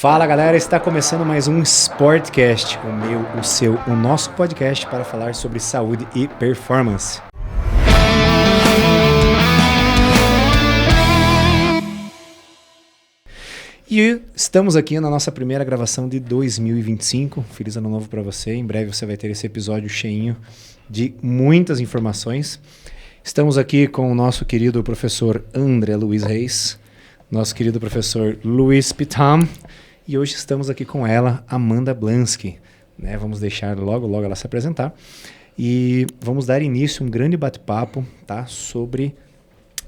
Fala galera, está começando mais um Sportcast, o meu, o seu, o nosso podcast para falar sobre saúde e performance. E estamos aqui na nossa primeira gravação de 2025. Feliz ano novo para você. Em breve você vai ter esse episódio cheinho de muitas informações. Estamos aqui com o nosso querido professor André Luiz Reis, nosso querido professor Luiz Pitam, e hoje estamos aqui com ela, Amanda Blansky. Né? Vamos deixar logo ela se apresentar e vamos dar início a um grande bate-papo, tá? Sobre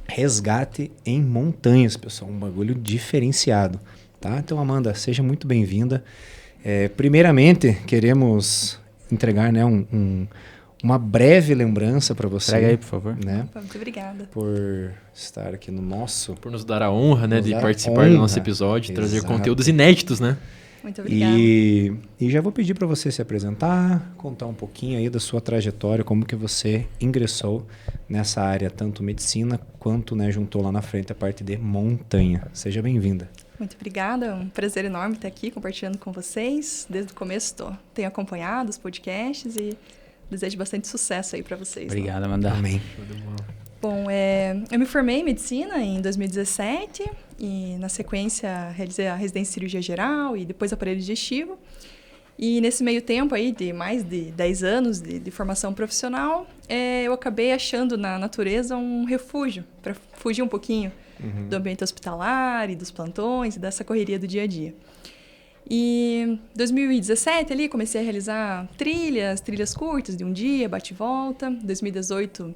resgate em montanhas, pessoal, um bagulho diferenciado, tá? Então, Amanda, seja muito bem-vinda. Primeiramente, queremos entregar, né, uma breve lembrança para você. Traga aí, por favor. Né? Opa, muito obrigada. Por estar aqui no nosso... Por nos dar a honra, né, de participar do nosso episódio, trazer conteúdos inéditos, né? Muito obrigada. E já vou pedir para você se apresentar, contar um pouquinho aí da sua trajetória, como que você ingressou nessa área, tanto medicina quanto, né, juntou lá na frente a parte de montanha. Seja bem-vinda. Muito obrigada, é um prazer enorme estar aqui compartilhando com vocês. Desde o começo tenho acompanhado os podcasts e desejo bastante sucesso aí para vocês. Obrigado, Amanda. Amém. Bom, eu me formei em medicina em 2017 e, na sequência, realizei a residência em cirurgia geral e depois aparelho digestivo. E nesse meio tempo aí, de mais de 10 anos de formação profissional, eu acabei achando na natureza um refúgio para fugir um pouquinho do ambiente hospitalar e dos plantões e dessa correria do dia a dia. E em 2017 ali comecei a realizar trilhas curtas de um dia, bate e volta. Em 2018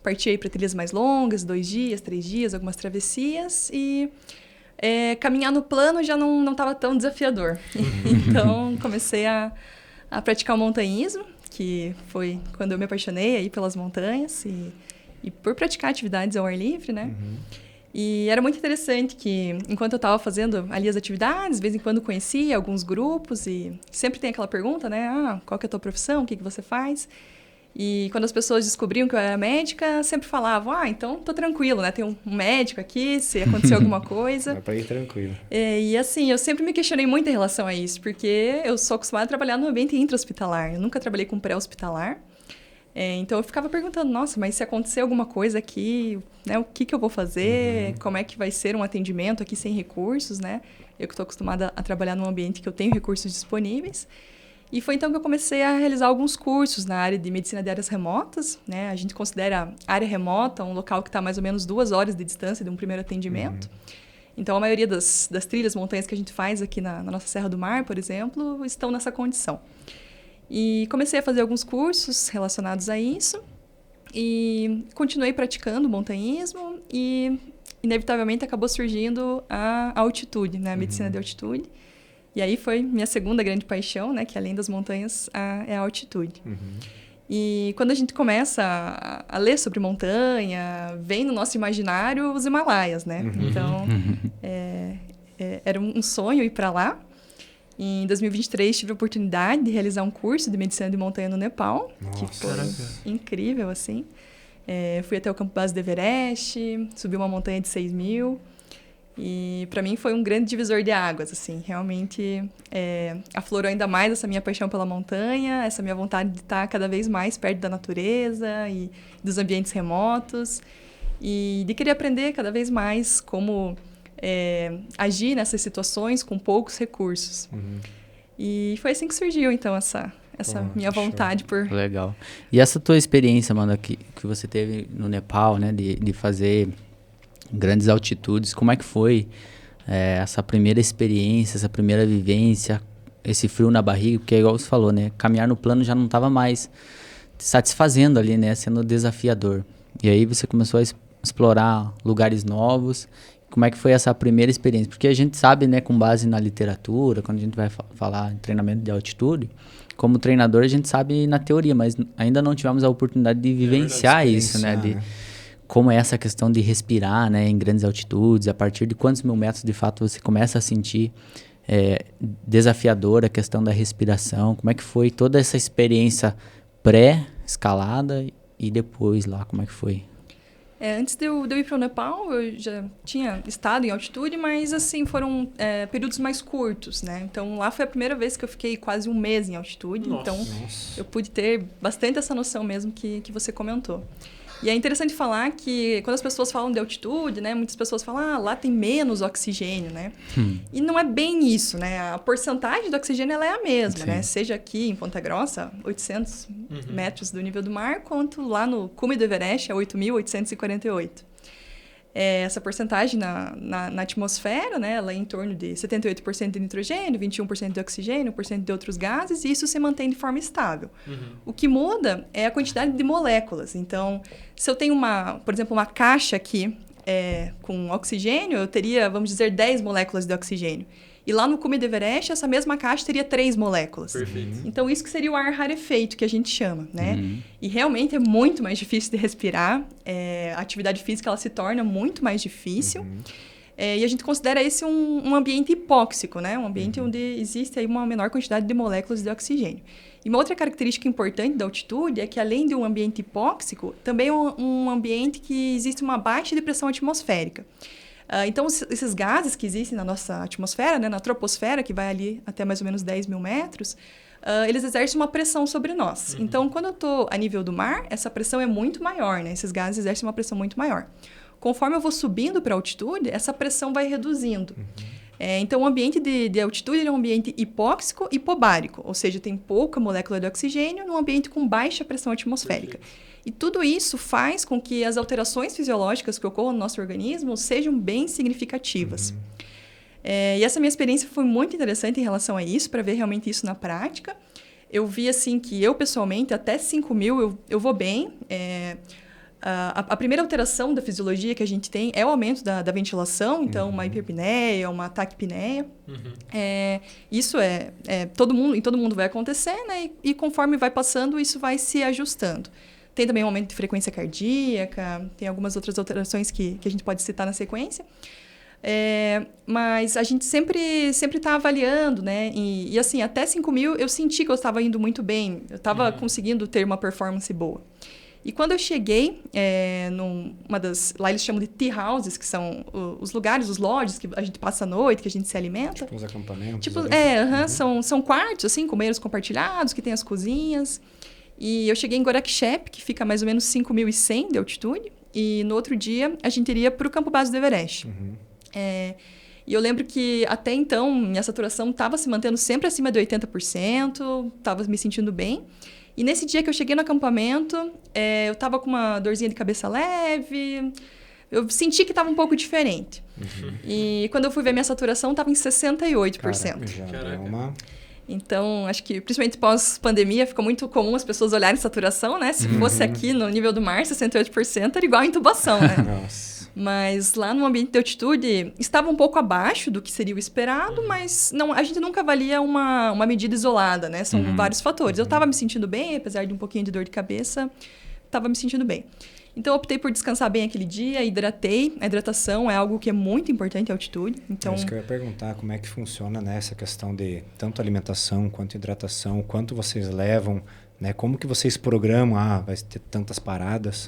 parti aí para trilhas mais longas, 2 dias, 3 dias, algumas travessias. E caminhar no plano já não estava tão desafiador. Então comecei a praticar o montanhismo, que foi quando eu me apaixonei aí pelas montanhas e por praticar atividades ao ar livre, né? E era muito interessante que, enquanto eu estava fazendo ali as atividades, de vez em quando conhecia alguns grupos e sempre tem aquela pergunta, né? Qual que é a tua profissão? O que você faz? E quando as pessoas descobriam que eu era médica, sempre falavam, então tô tranquilo, né? Tem um médico aqui, se acontecer alguma coisa. Dá pra ir tranquilo. E assim, eu sempre me questionei muito em relação a isso, porque eu sou acostumada a trabalhar no ambiente intra-hospitalar. Eu nunca trabalhei com pré-hospitalar. Então eu ficava perguntando, nossa, mas se acontecer alguma coisa aqui, né, o que eu vou fazer? Como é que vai ser um atendimento aqui sem recursos, né? Eu que estou acostumada a trabalhar num ambiente que eu tenho recursos disponíveis. E foi então que eu comecei a realizar alguns cursos na área de medicina de áreas remotas, né? A gente considera área remota um local que está mais ou menos 2 horas de distância de um primeiro atendimento. Então a maioria das trilhas, montanhas que a gente faz aqui na nossa Serra do Mar, por exemplo, estão nessa condição. E comecei a fazer alguns cursos relacionados a isso e continuei praticando montanhismo e, inevitavelmente, acabou surgindo a altitude, né? A medicina de altitude. E aí foi minha segunda grande paixão, né? Que além das montanhas, é a altitude. E quando a gente começa a ler sobre montanha, vem no nosso imaginário os Himalaias, né? Então, era um sonho ir para lá. Em 2023, tive a oportunidade de realizar um curso de medicina de montanha no Nepal, que foi incrível, assim. Fui até o campo base do Everest, subi uma montanha de 6.000 e, para mim, foi um grande divisor de águas, assim. Realmente, aflorou ainda mais essa minha paixão pela montanha, essa minha vontade de estar cada vez mais perto da natureza e dos ambientes remotos e de querer aprender cada vez mais como... agir nessas situações com poucos recursos. E foi assim que surgiu, então, essa minha vontade por... Legal. E essa tua experiência, Amanda, que você teve no Nepal, né, de fazer grandes altitudes, como é que foi essa primeira experiência, essa primeira vivência, esse frio na barriga? Porque é igual você falou, né, caminhar no plano já não estava mais te satisfazendo ali, né, sendo desafiador. E aí você começou a explorar lugares novos. Como é que foi essa primeira experiência? Porque a gente sabe, né, com base na literatura, quando a gente vai falar em treinamento de altitude, como treinador a gente sabe na teoria, mas ainda não tivemos a oportunidade de vivenciar isso, né? De como é essa questão de respirar, né, em grandes altitudes, a partir de quantos mil metros de fato você começa a sentir desafiadora a questão da respiração. Como é que foi toda essa experiência pré-escalada e depois lá, como é que foi? Antes de eu ir para o Nepal, eu já tinha estado em altitude, mas assim, foram períodos mais curtos, né? Então, lá foi a primeira vez que eu fiquei quase um mês em altitude. Então, eu pude ter bastante essa noção mesmo que você comentou. E é interessante falar que quando as pessoas falam de altitude, né? Muitas pessoas falam, lá tem menos oxigênio, né? E não é bem isso, né? A porcentagem do oxigênio ela é a mesma, né? Seja aqui em Ponta Grossa, 800 metros do nível do mar, quanto lá no cume do Everest, a 8.848. Essa porcentagem na atmosfera, né, ela é em torno de 78% de nitrogênio, 21% de oxigênio, 1% de outros gases, e isso se mantém de forma estável. O que muda é a quantidade de moléculas. Então, se eu tenho, por exemplo, uma caixa aqui com oxigênio, eu teria, vamos dizer, 10 moléculas de oxigênio. E lá no cume do Everest, essa mesma caixa teria 3 moléculas. Perfeito. Então, isso que seria o ar rarefeito, que a gente chama, né? E realmente é muito mais difícil de respirar. A atividade física, ela se torna muito mais difícil. E a gente considera esse um ambiente hipóxico, né? Um ambiente onde existe aí uma menor quantidade de moléculas de oxigênio. E uma outra característica importante da altitude é que, além de um ambiente hipóxico, também é um ambiente que existe uma baixa de pressão atmosférica. Então, esses gases que existem na nossa atmosfera, né, na troposfera, que vai ali até mais ou menos 10 mil metros, eles exercem uma pressão sobre nós. Então, quando eu estou a nível do mar, essa pressão é muito maior, né? Esses gases exercem uma pressão muito maior. Conforme eu vou subindo para a altitude, essa pressão vai reduzindo. Então, o ambiente de altitude é um ambiente hipóxico e hipobárico, ou seja, tem pouca molécula de oxigênio num ambiente com baixa pressão atmosférica. E tudo isso faz com que as alterações fisiológicas que ocorram no nosso organismo sejam bem significativas. E essa minha experiência foi muito interessante em relação a isso, para ver realmente isso na prática. Eu vi, assim, que eu, pessoalmente, até 5.000 eu vou bem. A primeira alteração da fisiologia que a gente tem é o aumento da ventilação, então uma hiperpneia, uma taquipneia. Isso em todo mundo vai acontecer, né? E conforme vai passando, isso vai se ajustando. Tem também um aumento de frequência cardíaca, tem algumas outras alterações que a gente pode citar na sequência. Mas a gente sempre está avaliando, né? E assim, até 5.000 eu senti que eu estava indo muito bem, eu estava conseguindo ter uma performance boa. E quando eu cheguei lá eles chamam de tea houses, que são os lugares, os lodges que a gente passa a noite, que a gente se alimenta. Tipo os acampamentos. São quartos, assim, com banheiros compartilhados, que tem as cozinhas. E eu cheguei em Gorakchep, que fica a mais ou menos 5.100 de altitude. E no outro dia, a gente iria para o campo base do Everest. E eu lembro que até então, minha saturação estava se mantendo sempre acima de 80%, estava me sentindo bem. E nesse dia que eu cheguei no acampamento, eu estava com uma dorzinha de cabeça leve, eu senti que estava um pouco diferente. E quando eu fui ver minha saturação, estava em 68%. Caraca. Então, acho que, principalmente pós-pandemia, ficou muito comum as pessoas olharem saturação, né? Se fosse aqui no nível do mar, 68% era igual a intubação, né? Nossa. Mas lá no ambiente de altitude, estava um pouco abaixo do que seria o esperado, mas a gente nunca avalia uma medida isolada, né? São vários fatores. Eu estava me sentindo bem, apesar de um pouquinho de dor de cabeça, estava me sentindo bem. Então, eu optei por descansar bem aquele dia, hidratei. A hidratação é algo que é muito importante em altitude. Então, isso que eu ia perguntar, como é que funciona, né, essa questão de tanto alimentação quanto hidratação, quanto vocês levam, né? Como que vocês programam? Vai ter tantas paradas?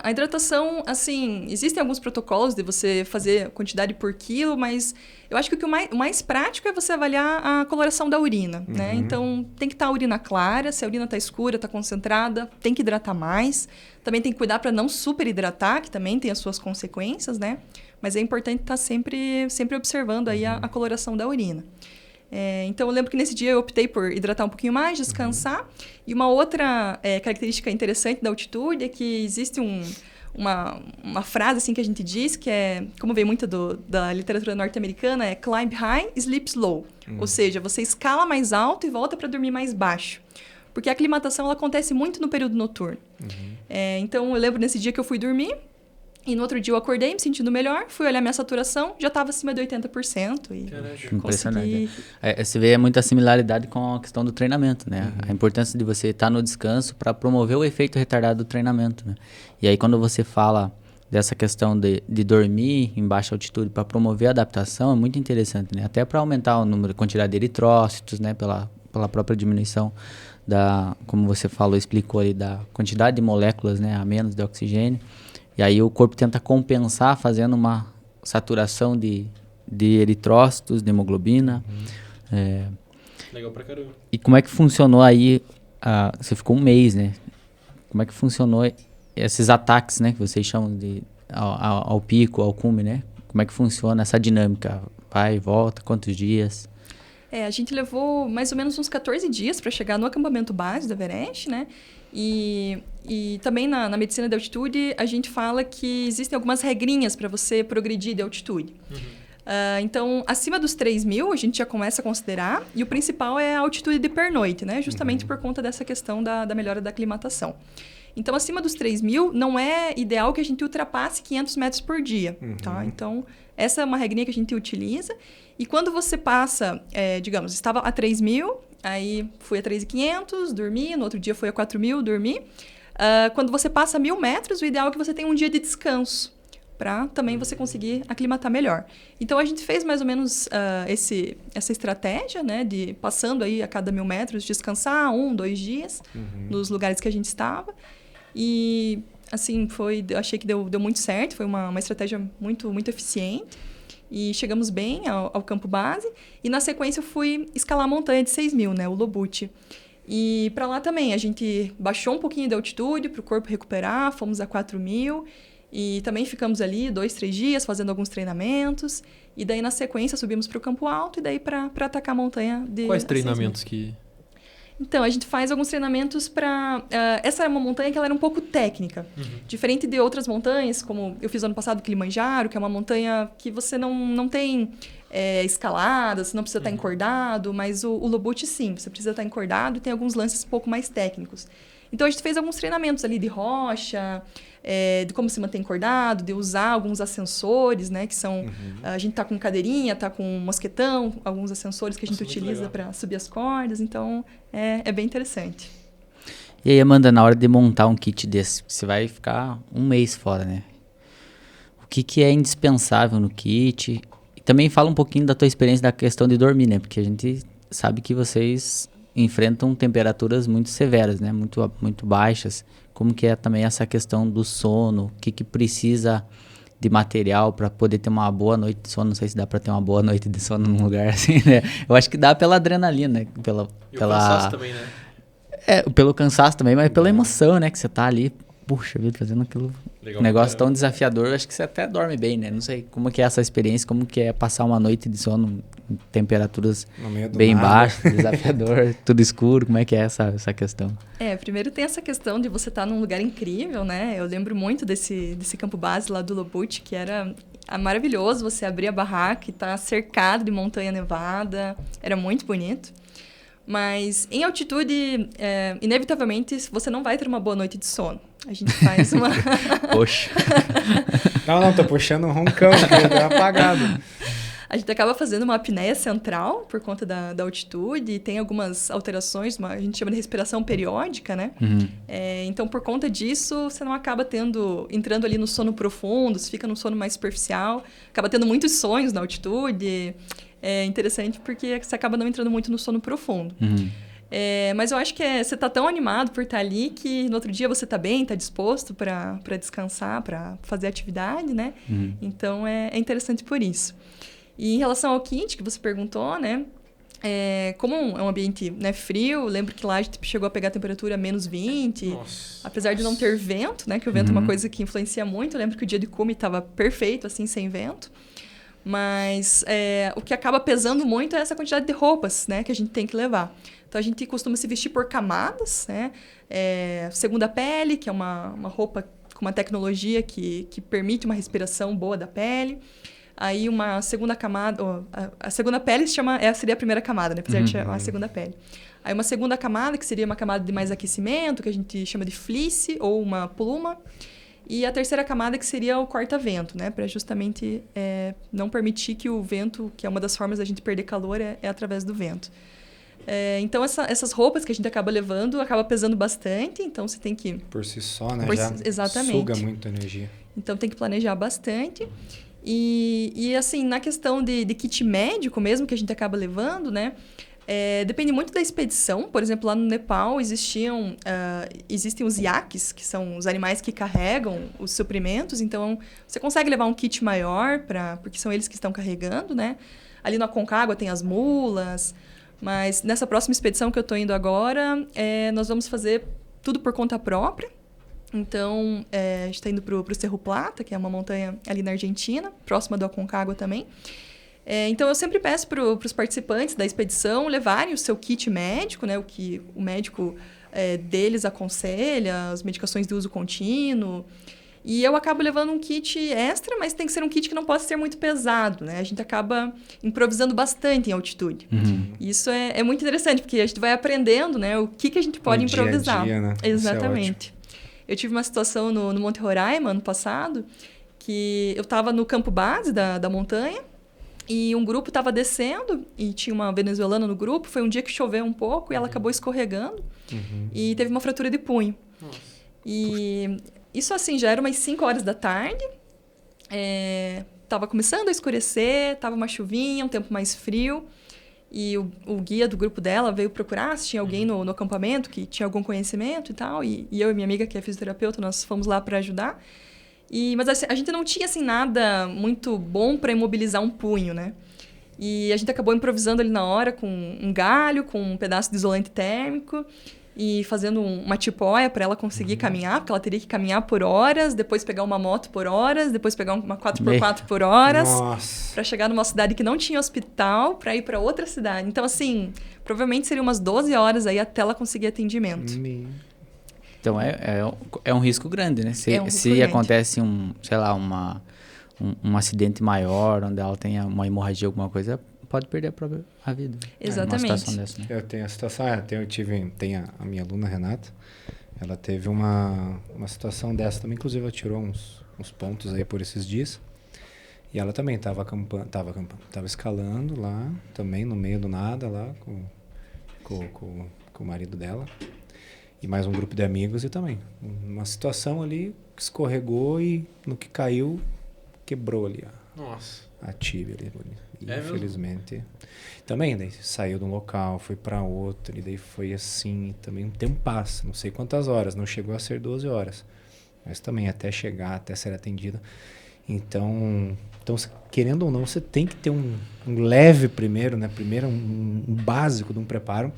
A hidratação, assim, existem alguns protocolos de você fazer quantidade por quilo, mas eu acho que o mais prático é você avaliar a coloração da urina, né? Então, tem que estar a urina clara, se a urina está escura, está concentrada, tem que hidratar mais. Também tem que cuidar para não superidratar, que também tem as suas consequências, né? Mas é importante estar sempre observando aí a coloração da urina. Então, eu lembro que nesse dia eu optei por hidratar um pouquinho mais, descansar. E uma outra característica interessante da altitude é que existe uma frase assim, que a gente diz, que como vem muito da literatura norte-americana, é climb high, sleep slow. Ou seja, você escala mais alto e volta para dormir mais baixo. Porque a aclimatação ela acontece muito no período noturno. Então, eu lembro nesse dia que eu fui dormir, e no outro dia eu acordei me sentindo melhor, fui olhar minha saturação, já estava acima de 80%. E impressionante. Você vê muita similaridade com a questão do treinamento, né? A importância de você estar no descanso para promover o efeito retardado do treinamento, né? E aí quando você fala dessa questão de dormir em baixa altitude para promover a adaptação, é muito interessante, né? Até para aumentar a quantidade de eritrócitos, né? pela própria diminuição da, como você falou, explicou ali, da quantidade de moléculas, né, a menos de oxigênio. E aí o corpo tenta compensar fazendo uma saturação de eritrócitos, de hemoglobina. Legal pra caramba. E como é que funcionou aí? Você ficou um mês, né? Como é que funcionou esses ataques, né, que vocês chamam de ao pico, ao cume, né? Como é que funciona essa dinâmica? Vai e volta, quantos dias? A gente levou mais ou menos uns 14 dias para chegar no acampamento base do Everest, né? E também na medicina de altitude, a gente fala que existem algumas regrinhas para você progredir de altitude. Então, acima dos 3.000, a gente já começa a considerar. E o principal é a altitude de pernoite, né? Justamente por conta dessa questão da melhora da aclimatação. Então, acima dos 3.000, não é ideal que a gente ultrapasse 500 metros por dia, tá? Então, essa é uma regrinha que a gente utiliza. E quando você passa, digamos, estava a 3.000, aí fui a 3.500, dormi, no outro dia foi a 4.000, dormi. Quando você passa 1.000 metros, o ideal é que você tenha um dia de descanso, para também você conseguir aclimatar melhor. Então, a gente fez mais ou menos essa estratégia, né, de passando aí a cada 1.000 metros, descansar 1, 2 dias nos lugares que a gente estava. E, assim, achei que deu muito certo, foi uma estratégia muito, muito eficiente. E chegamos bem ao campo base. E, na sequência, eu fui escalar a montanha de 6.000, né, o Lobuche. E para lá também, a gente baixou um pouquinho de altitude para o corpo recuperar, fomos a 4.000. E também ficamos ali 2, 3 dias fazendo alguns treinamentos. E daí, na sequência, subimos para o campo alto e daí para atacar a montanha de... Quais treinamentos que... Então, a gente faz alguns treinamentos para... essa é uma montanha que ela era um pouco técnica. Diferente de outras montanhas, como eu fiz ano passado, Kilimanjaro, que é uma montanha que você não tem escalada, você não precisa estar encordado, mas o Lobuche, sim, você precisa estar encordado e tem alguns lances um pouco mais técnicos. Então, a gente fez alguns treinamentos ali de rocha, de como se manter encordado, de usar alguns ascensores, né? Que são... A gente tá com cadeirinha, tá com mosquetão, alguns ascensores que a gente utiliza para subir as cordas. Então, é bem interessante. E aí, Amanda, na hora de montar um kit desse, você vai ficar um mês fora, né? O que é indispensável no kit? E também fala um pouquinho da tua experiência da questão de dormir, né? Porque a gente sabe que vocês enfrentam temperaturas muito severas, né? Muito, muito baixas. Como que é também essa questão do sono? O que precisa de material para poder ter uma boa noite de sono? Não sei se dá para ter uma boa noite de sono num lugar assim, né? Eu acho que dá pela adrenalina, né? E o cansaço também, né? Pelo cansaço também, mas pela emoção, né? Que você tá ali, puxa vida, fazendo aquilo... Legal, negócio tão desafiador, acho que você até dorme bem, né? Não sei como que é essa experiência, como que é passar uma noite de sono em temperaturas bem baixas, desafiador, tudo escuro, como é que é essa questão? Primeiro tem essa questão de você estar num lugar incrível, né? Eu lembro muito desse campo base lá do Lobuche, que era maravilhoso, você abrir a barraca e estar cercado de montanha nevada, era muito bonito. Mas em altitude, inevitavelmente, você não vai ter uma boa noite de sono. A gente faz uma... Poxa. Não, tô puxando um roncão, que deu apagado. A gente acaba fazendo uma apneia central por conta da altitude e tem algumas alterações, a gente chama de respiração periódica, né? Então, por conta disso, você não acaba entrando ali no sono profundo, você fica num sono mais superficial, acaba tendo muitos sonhos na altitude. É interessante porque você acaba não entrando muito no sono profundo. Mas eu acho que você tá tão animado por estar ali que no outro dia você tá bem, tá disposto para descansar, para fazer atividade, né? Então, é interessante por isso. E em relação ao kit que você perguntou, né? Como é um ambiente, né, frio, lembro que lá a gente chegou a pegar a temperatura menos 20. Nossa. Apesar de não ter vento, né? Que o vento é uma coisa que influencia muito. Eu lembro que o dia de cume estava perfeito, assim, sem vento. Mas o que acaba pesando muito é essa quantidade de roupas, né, que a gente tem que levar. Então, a gente costuma se vestir por camadas, né? Segunda pele, que é uma roupa com uma tecnologia que permite uma respiração boa da pele. Aí, uma segunda camada... A segunda pele seria a primeira camada, né? Apesar de chamar a segunda pele. Aí, uma segunda camada, que seria uma camada de mais aquecimento, que a gente chama de fleece ou uma pluma. E a terceira camada, que seria o corta-vento, né? Para justamente não permitir que o vento, que é uma das formas da gente perder calor, é através do vento. Então, essas roupas que a gente acaba levando, acaba pesando bastante. Então, você tem que... Por si só, né? Exatamente. Suga muito energia. Então, tem que planejar bastante. E assim, na questão de kit médico mesmo, que a gente acaba levando, né? Depende muito da expedição. Por exemplo, lá no Nepal existem os iaques, que são os animais que carregam os suprimentos. Então, você consegue levar um kit maior, porque são eles que estão carregando, né? Ali no Aconcagua tem as mulas. Mas nessa próxima expedição que eu estou indo agora, nós vamos fazer tudo por conta própria. Então, a gente está indo para o Cerro Plata, que é uma montanha ali na Argentina, próxima do Aconcagua também. Então, eu sempre peço para os participantes da expedição levarem o seu kit médico, né, o que o médico deles aconselha, as medicações de uso contínuo. E eu acabo levando um kit extra, mas tem que ser um kit que não possa ser muito pesado, né? A gente acaba improvisando bastante em altitude. Uhum. Isso é muito interessante, porque a gente vai aprendendo, né, o que a gente pode improvisar. Dia a dia, né? Exatamente. Eu tive uma situação no Monte Roraima, ano passado, que eu estava no campo base da montanha, e um grupo estava descendo, e tinha uma venezuelana no grupo. Foi um dia que choveu um pouco, e ela acabou escorregando, e teve uma fratura de punho. Nossa. E isso, assim, já era umas 5 horas da tarde. Tava começando a escurecer, tava uma chuvinha, um tempo mais frio. E o guia do grupo dela veio procurar se tinha alguém no acampamento que tinha algum conhecimento e tal. E eu e minha amiga, que é fisioterapeuta, nós fomos lá para ajudar. Mas assim, a gente não tinha, assim, nada muito bom para imobilizar um punho, né? E a gente acabou improvisando ali na hora com um galho, com um pedaço de isolante térmico, e fazendo uma tipóia para ela conseguir caminhar, porque ela teria que caminhar por horas, depois pegar uma moto por horas, depois pegar uma 4x4 por horas, para chegar numa cidade que não tinha hospital, para ir para outra cidade. Então, assim, provavelmente seria umas 12 horas aí até ela conseguir atendimento. Então, é um risco grande, né? Se grande. acontece um acidente maior, onde ela tenha uma hemorragia, alguma coisa, pode perder a vida. Exatamente. Uma situação dessa, né? Eu tenho a situação, tem a minha aluna Renata, ela teve uma situação dessa também, inclusive ela tirou uns pontos aí por esses dias, e ela também estava escalando lá, também no meio do nada lá, com o marido dela, e mais um grupo de amigos, e também uma situação ali, escorregou e no que caiu, quebrou ali a tíbia ali. Infelizmente. Também, daí saiu de um local, foi para outro, e daí foi assim, também um tempo passa, não sei quantas horas, não chegou a ser 12 horas, mas também até chegar, até ser atendida. Então, querendo ou não, você tem que ter um leve primeiro, né? Primeiro um básico de um preparo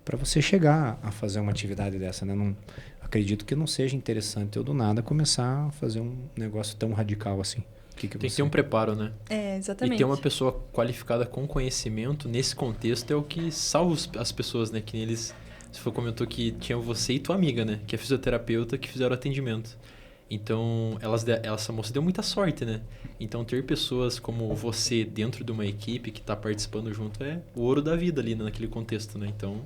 para você chegar a fazer uma atividade dessa, né? Não, acredito que não seja interessante eu do nada começar a fazer um negócio tão radical assim. Tem que ter um preparo, né? Exatamente. E ter uma pessoa qualificada com conhecimento nesse contexto é o que salva as pessoas, né? Que eles... Você comentou que tinha você e tua amiga, né? Que é fisioterapeuta, que fizeram atendimento. Então, essa moça deu muita sorte, né? Então, ter pessoas como você dentro de uma equipe que está participando junto é o ouro da vida ali, naquele contexto, né? Então,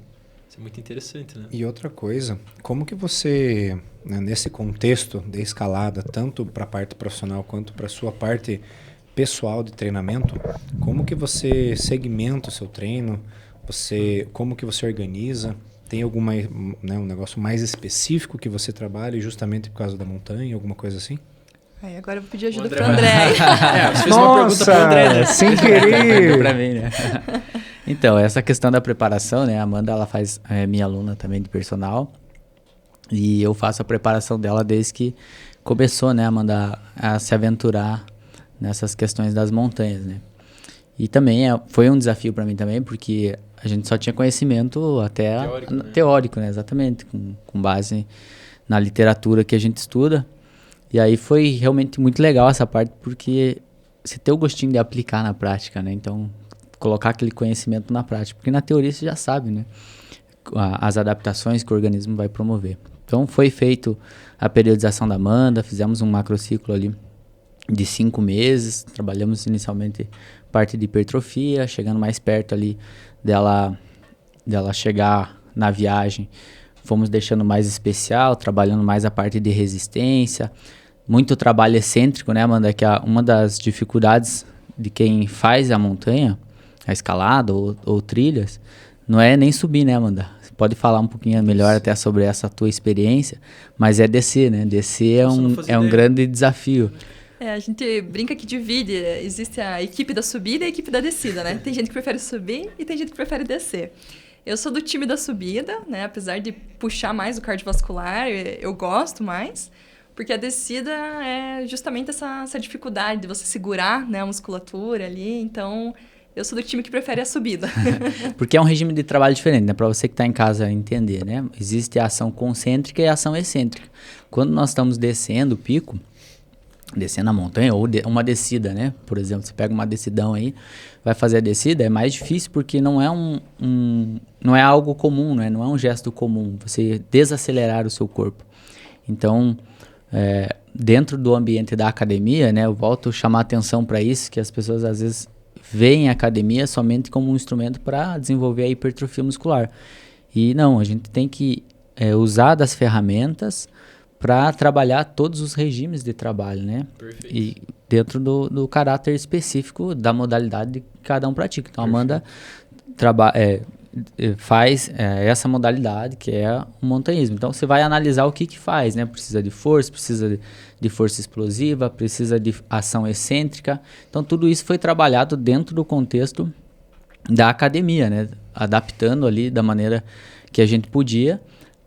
isso é muito interessante, né? E outra coisa, como que você, né, nesse contexto de escalada, tanto para a parte profissional quanto para a sua parte pessoal de treinamento, como que você segmenta o seu treino? Como que você organiza? Tem alguma, né, um negócio mais específico que você trabalha justamente por causa da montanha, alguma coisa assim? Agora eu vou pedir ajuda para o André. Você fez uma pergunta para o André, né? Sem querer! Para mim, né? Então, essa questão da preparação, né? A Amanda, ela faz minha aluna também de personal. E eu faço a preparação dela desde que começou, né, Amanda, a se aventurar nessas questões das montanhas, né? E também foi um desafio para mim também, porque a gente só tinha conhecimento até teórico, né? Exatamente, com base na literatura que a gente estuda. E aí foi realmente muito legal essa parte, porque você tem o gostinho de aplicar na prática, né? Então, colocar aquele conhecimento na prática. Porque na teoria você já sabe, né? As adaptações que o organismo vai promover. Então, foi feito a periodização da Amanda, fizemos um macrociclo ali de 5 meses. Trabalhamos inicialmente parte de hipertrofia, chegando mais perto ali dela chegar na viagem. Fomos deixando mais especial, trabalhando mais a parte de resistência. Muito trabalho excêntrico, né, Amanda? Que é uma das dificuldades de quem faz a montanha, a escalada ou trilhas, não é nem subir, né, Amanda? Você pode falar um pouquinho melhor até sobre essa tua experiência, mas é descer, né? Descer é um grande desafio. A gente brinca que divide. Existe a equipe da subida e a equipe da descida, né? Tem gente que prefere subir e tem gente que prefere descer. Eu sou do time da subida, né? Apesar de puxar mais o cardiovascular, eu gosto mais. Porque a descida é justamente essa dificuldade de você segurar, né, a musculatura ali. Então, eu sou do time que prefere a subida. Porque é um regime de trabalho diferente, né? Para você que está em casa entender, né? Existe a ação concêntrica e a ação excêntrica. Quando nós estamos descendo o pico, descendo a montanha ou uma descida, né? Por exemplo, você pega uma descidão aí, vai fazer a descida, é mais difícil porque não é não é algo comum, né? Não é um gesto comum, você desacelerar o seu corpo. Então, dentro do ambiente da academia, né? Eu volto a chamar atenção para isso, que as pessoas às vezes veem a academia somente como um instrumento para desenvolver a hipertrofia muscular. E não, a gente tem que usar das ferramentas para trabalhar todos os regimes de trabalho, né? Perfeito. E dentro do caráter específico da modalidade que cada um pratica. Então, a Amanda faz essa modalidade, que é o montanhismo. Então, você vai analisar o que faz, né? Precisa de força, precisa de força explosiva, precisa de ação excêntrica. Então, tudo isso foi trabalhado dentro do contexto da academia, né? Adaptando ali da maneira que a gente podia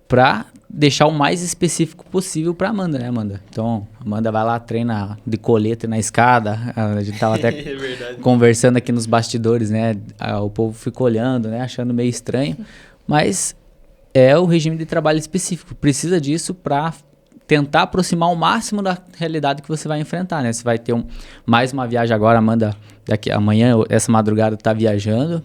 para deixar o mais específico possível para Amanda, né, Amanda? Então, Amanda vai lá, treina de colete na escada. A gente tava até conversando aqui nos bastidores, né? O povo fica olhando, né? Achando meio estranho. Mas é o regime de trabalho específico. Precisa disso para tentar aproximar ao máximo da realidade que você vai enfrentar, né? Você vai ter mais uma viagem agora, Amanda, amanhã, essa madrugada, tá viajando.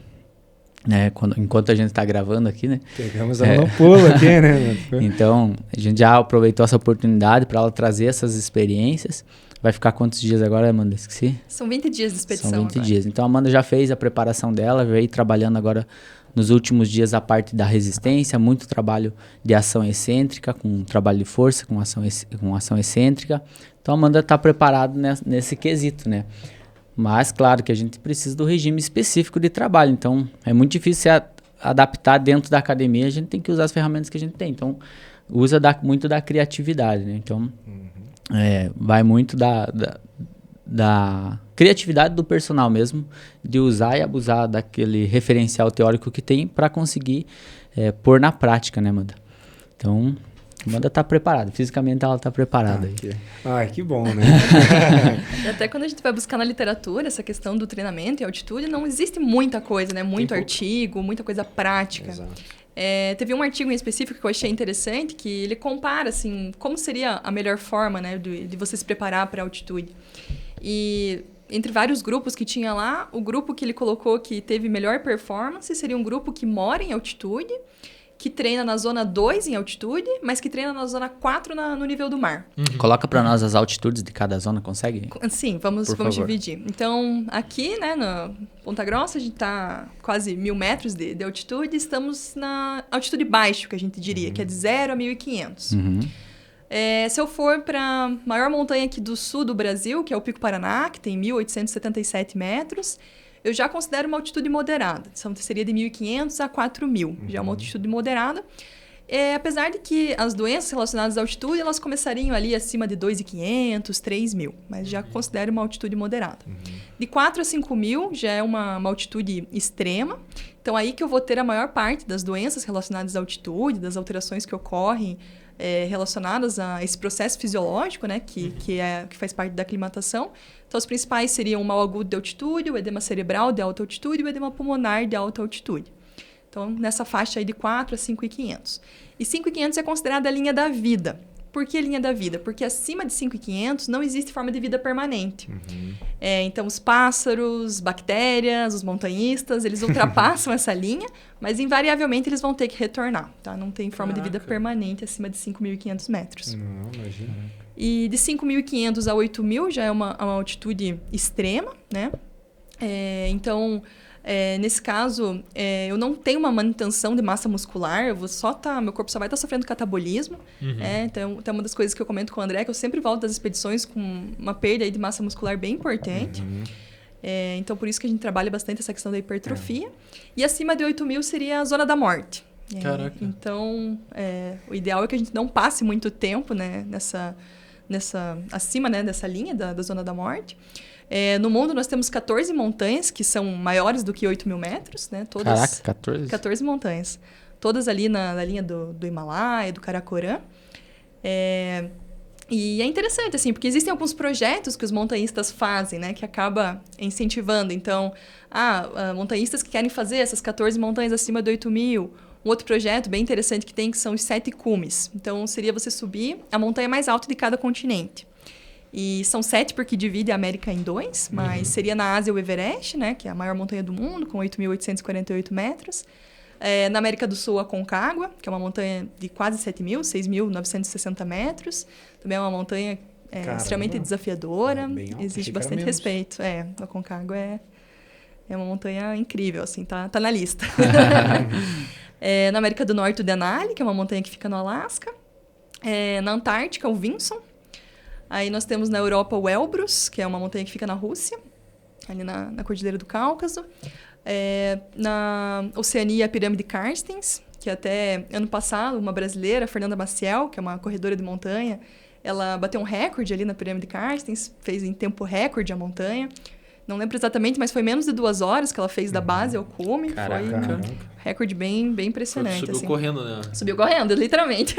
Né, enquanto a gente está gravando aqui, né? Pegamos ela no pulo aqui, né? Então, a gente já aproveitou essa oportunidade para ela trazer essas experiências. Vai ficar quantos dias agora, Amanda? Esqueci? São 20 dias de expedição. São 20 dias. Então, a Amanda já fez a preparação dela, veio trabalhando agora nos últimos dias a parte da resistência, muito trabalho de ação excêntrica, com trabalho de força, com ação excêntrica. Então, a Amanda está preparada nesse quesito, né? Mas, claro, que a gente precisa do regime específico de trabalho. Então, é muito difícil se adaptar dentro da academia. A gente tem que usar as ferramentas que a gente tem. Então, usa muito da criatividade, né? Então, vai muito da criatividade do personal mesmo, de usar e abusar daquele referencial teórico que tem para conseguir pôr na prática, né, Amanda? Então, Amanda tá preparada, fisicamente ela tá preparada. Que bom, né? Até quando a gente vai buscar na literatura essa questão do treinamento e altitude, não existe muita coisa, né? Muito artigo, muita coisa prática. Exato. Teve um artigo em específico que eu achei interessante, que ele compara, assim, como seria a melhor forma, né, de você se preparar para a altitude. E entre vários grupos que tinha lá, o grupo que ele colocou que teve melhor performance seria um grupo que mora em altitude, que treina na zona 2 em altitude, mas que treina na zona 4 no nível do mar. Uhum. Coloca para nós as altitudes de cada zona, consegue? Sim, vamos dividir. Então, aqui, né, na Ponta Grossa, a gente está quase 1.000 metros de altitude, estamos na altitude baixa, que a gente diria, que é de 0 a 1.500. Uhum. Se eu for para a maior montanha aqui do sul do Brasil, que é o Pico Paraná, que tem 1.877 metros, eu já considero uma altitude moderada. Então, seria de 1.500 a 4.000. Já é uma altitude moderada. Apesar de que as doenças relacionadas à altitude, elas começariam ali acima de 2.500, 3.000. Mas já considero uma altitude moderada. De 4 a 5.000 já é uma altitude extrema. Então, aí que eu vou ter a maior parte das doenças relacionadas à altitude, das alterações que ocorrem relacionadas a esse processo fisiológico, né, que faz parte da aclimatação. Então, os principais seriam o mal agudo de altitude, o edema cerebral de alta altitude e o edema pulmonar de alta altitude. Então, nessa faixa aí de 4 a 5.500. E 5.500 é considerada a linha da vida. Por que linha da vida? Porque acima de 5.500 não existe forma de vida permanente. Então, os pássaros, bactérias, os montanhistas, eles ultrapassam essa linha, mas invariavelmente eles vão ter que retornar. Tá? Não tem forma de vida permanente acima de 5.500 metros. Não, imagina. E de 5.500 a 8.000 já é uma altitude extrema, né? Então, nesse caso, eu não tenho uma manutenção de massa muscular, meu corpo só vai estar sofrendo catabolismo. Então, uma das coisas que eu comento com o André, que eu sempre volto das expedições com uma perda aí de massa muscular bem importante. Então, por isso que a gente trabalha bastante essa questão da hipertrofia. E acima de 8.000 seria a zona da morte. Caraca. Então, o ideal é que a gente não passe muito tempo, né, acima, né, dessa linha da Zona da Morte. No mundo, nós temos 14 montanhas que são maiores do que 8 mil metros, né? Todas, Caraca, 14? 14 montanhas. Todas ali na linha do Himalaia, do Karakoram. E é interessante, assim, porque existem alguns projetos que os montanhistas fazem, né? Que acaba incentivando. Então, montanhistas que querem fazer essas 14 montanhas acima de 8 mil. Um outro projeto bem interessante que tem, que são os 7 cumes. Então, seria você subir a montanha mais alta de cada continente. E são 7 porque divide a América em 2, mas seria na Ásia o Everest, né? Que é a maior montanha do mundo, com 8.848 metros. Na América do Sul, a Concagua, que é uma montanha de quase 6.960 metros. Também é uma montanha extremamente desafiadora. Existe bastante respeito. A Concagua é uma montanha incrível, assim, tá na lista. Na América do Norte, o Denali, que é uma montanha que fica no Alasca. Na Antártica, o Vinson. Aí nós temos na Europa o Elbrus, que é uma montanha que fica na Rússia, ali na Cordilheira do Cáucaso. Na Oceania, a Pirâmide Carstens, que até ano passado, uma brasileira, Fernanda Maciel, que é uma corredora de montanha, ela bateu um recorde ali na Pirâmide Carstens, fez em tempo recorde a montanha. Não lembro exatamente, mas foi menos de 2 horas que ela fez da base ao cume. Caraca. Foi um recorde bem impressionante. Subiu assim. correndo, né? Subiu correndo, literalmente.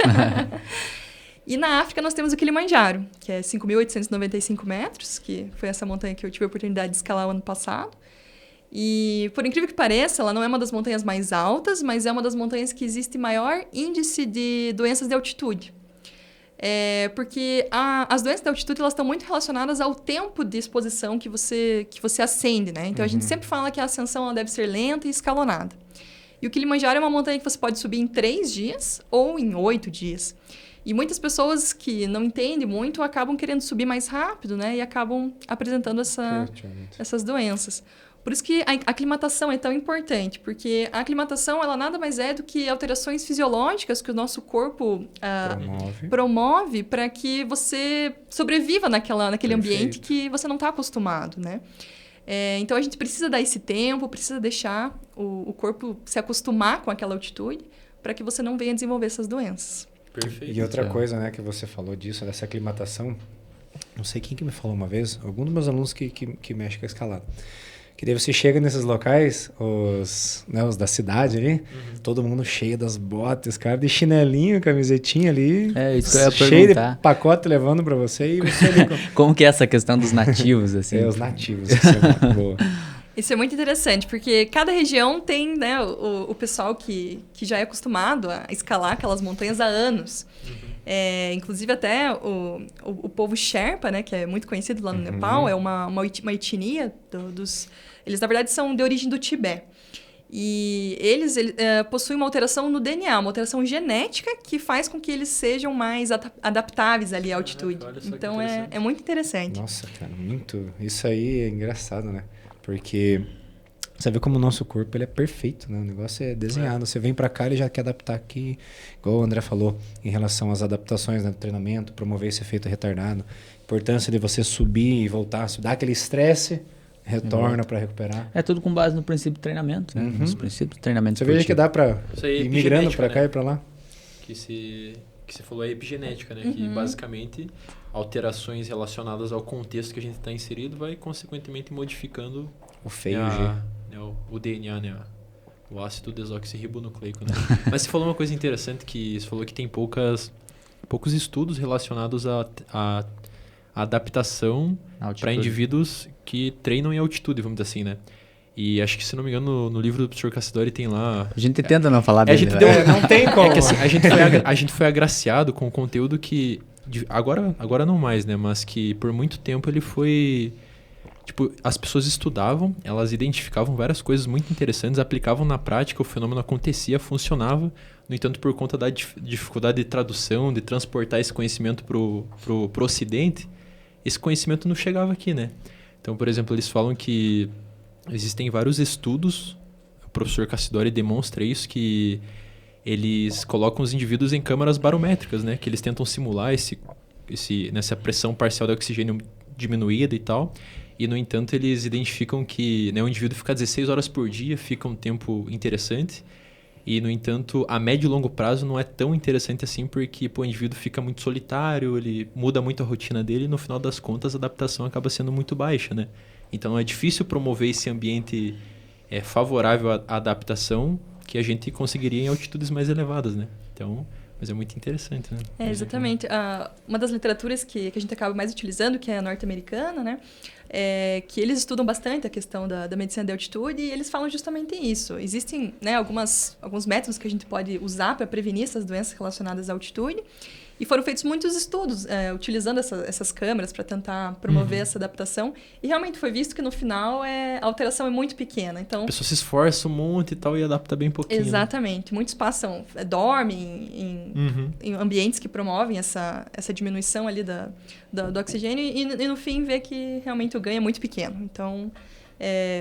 E na África nós temos o Kilimanjaro, que é 5.895 metros, que foi essa montanha que eu tive a oportunidade de escalar o ano passado. E, por incrível que pareça, ela não é uma das montanhas mais altas, mas é uma das montanhas que existe maior índice de doenças de altitude. Porque as doenças de altitude elas estão muito relacionadas ao tempo de exposição que você ascende, né? Então, a gente sempre fala que a ascensão ela deve ser lenta e escalonada. E o Kilimanjaro é uma montanha que você pode subir em 3 dias ou em 8 dias. E muitas pessoas que não entendem muito acabam querendo subir mais rápido, né? E acabam apresentando essas doenças. Por isso que a aclimatação é tão importante, porque a aclimatação ela nada mais é do que alterações fisiológicas que o nosso corpo promove para que você sobreviva naquele ambiente que você não está acostumado, né? Então, a gente precisa dar esse tempo, precisa deixar o corpo se acostumar com aquela altitude para que você não venha desenvolver essas doenças. Perfeito. E outra coisa, né, que você falou disso, dessa aclimatação, não sei quem que me falou uma vez, algum dos meus alunos que mexe com a escalada, que daí você chega nesses locais, os da cidade ali, todo mundo cheio das botas, cara, de chinelinho, camisetinha ali, isso que eu ia cheio perguntar. de pacote levando pra você e você ali Como que é essa questão dos nativos, assim? os nativos, isso é muito boa. Isso é muito interessante, porque cada região tem, né, o pessoal que já é acostumado a escalar aquelas montanhas há anos. Inclusive até o povo Sherpa, né, que é muito conhecido lá no Nepal, é uma etnia dos... Eles, na verdade, são de origem do Tibete. E eles possuem uma alteração no DNA, uma alteração genética que faz com que eles sejam mais adaptáveis ali à altitude. Então, é muito interessante. Nossa, cara, muito... Isso aí é engraçado, né? Porque você vê como o nosso corpo ele é perfeito, né? O negócio é desenhado. Você vem pra cá, ele já quer adaptar aqui. Igual o André falou, em relação às adaptações, né, do treinamento, promover esse efeito retardado. Importância de você subir e voltar, dar aquele estresse, retorna para recuperar. É tudo com base no princípio de treinamento, né? Nos princípios de treinamento Você veja que dá pra ir migrando pra cá né? e pra lá. Que você falou é epigenética, né? Que basicamente alterações relacionadas ao contexto que a gente está inserido vai consequentemente modificando o DNA, né? O ácido desoxirribonucleico, né? Mas você falou uma coisa interessante, que você falou que tem poucos estudos relacionados à adaptação para indivíduos que treinam em altitude, vamos dizer assim, né? E acho que, se não me engano, no livro do professor Cassidori tem lá... A gente tenta não falar dele. Não tem como. É que assim, a gente foi agraciado com conteúdo que... Agora não mais, né? Mas que por muito tempo ele foi... Tipo, as pessoas estudavam, elas identificavam várias coisas muito interessantes, aplicavam na prática, o fenômeno acontecia, funcionava. No entanto, por conta da dificuldade de tradução, de transportar esse conhecimento pro Ocidente, esse conhecimento não chegava aqui, né? Então, por exemplo, eles falam que existem vários estudos, o professor Cassidori demonstra isso, que eles colocam os indivíduos em câmaras barométricas, né? Que eles tentam simular nessa pressão parcial de oxigênio diminuída e tal. E, no entanto, eles identificam que, né, o indivíduo fica 16 horas por dia, fica um tempo interessante. E, no entanto, a médio e longo prazo não é tão interessante assim, porque o indivíduo fica muito solitário, ele muda muito a rotina dele e, no final das contas, a adaptação acaba sendo muito baixa, né? Então, é difícil promover esse ambiente favorável à adaptação que a gente conseguiria em altitudes mais elevadas, né? Então, mas é muito interessante, né? Exatamente. Uma das literaturas que a gente acaba mais utilizando, que é a norte-americana, né? Que eles estudam bastante a questão da medicina de altitude e eles falam justamente isso. Existem, né, alguns métodos que a gente pode usar para prevenir essas doenças relacionadas à altitude. E foram feitos muitos estudos utilizando essas câmeras para tentar promover essa adaptação. E realmente foi visto que no final a alteração é muito pequena. Então, a pessoa se esforça um monte e tal e adapta bem pouquinho. Exatamente. Muitos dormem em ambientes que promovem essa diminuição ali do oxigênio e no fim vê que realmente o ganho é muito pequeno. Então,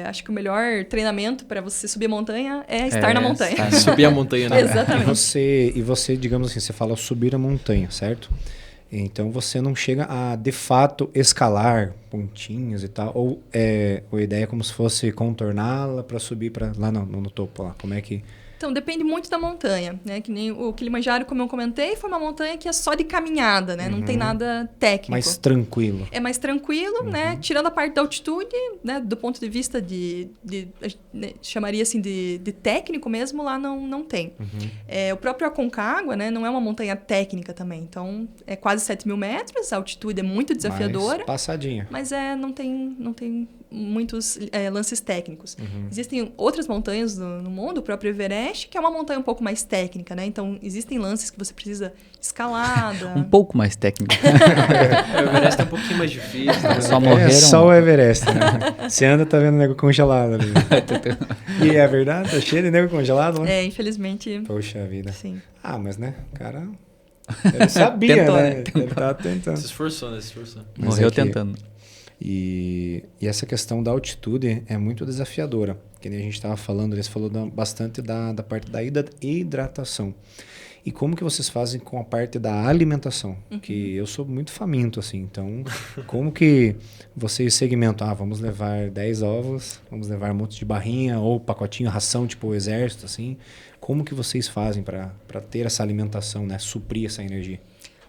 acho que o melhor treinamento para você subir a montanha é estar na montanha. Subir a montanha, né? Exatamente. E você, digamos assim, você fala subir a montanha, certo? Então você não chega a, de fato, escalar pontinhos e tal, ou a ideia é como se fosse contorná-la para subir lá no topo lá. Como é que... Então, depende muito da montanha, né? Que nem o Kilimanjaro, como eu comentei, foi uma montanha que é só de caminhada, né? Não tem nada técnico. Mais tranquilo. É mais tranquilo, né? Tirando a parte da altitude, né? Do ponto de vista chamaria assim de técnico mesmo, lá não tem. O próprio Aconcagua, né? Não é uma montanha técnica também. Então, é quase 7.000 metros, a altitude é muito desafiadora. Mais passadinha. Mas não tem muitos lances técnicos. Existem outras montanhas no mundo, o próprio Everest, que é uma montanha um pouco mais técnica, né? Então, existem lances que você precisa escalada. Um pouco mais técnico. O Everest é um pouquinho mais difícil. Né? Só morreram... só o Everest, né? Você anda, tá vendo nego congelado ali. E é verdade? Tá cheio de nego congelado, né? Infelizmente. Poxa vida. Sim. Mas, né, cara... Ele sabia, Tentou, né? Ele tava tentando. Se esforçou, né? Morreu tentando. E essa questão da altitude é muito desafiadora. Que nem a gente estava falando, eles falaram bastante da parte da hidratação. E como que vocês fazem com a parte da alimentação? Que eu sou muito faminto, assim. Então, como que vocês segmentam? Vamos levar 10 ovos, vamos levar um monte de barrinha ou pacotinho, ração, tipo o exército, assim. Como que vocês fazem para ter essa alimentação, né? Suprir essa energia?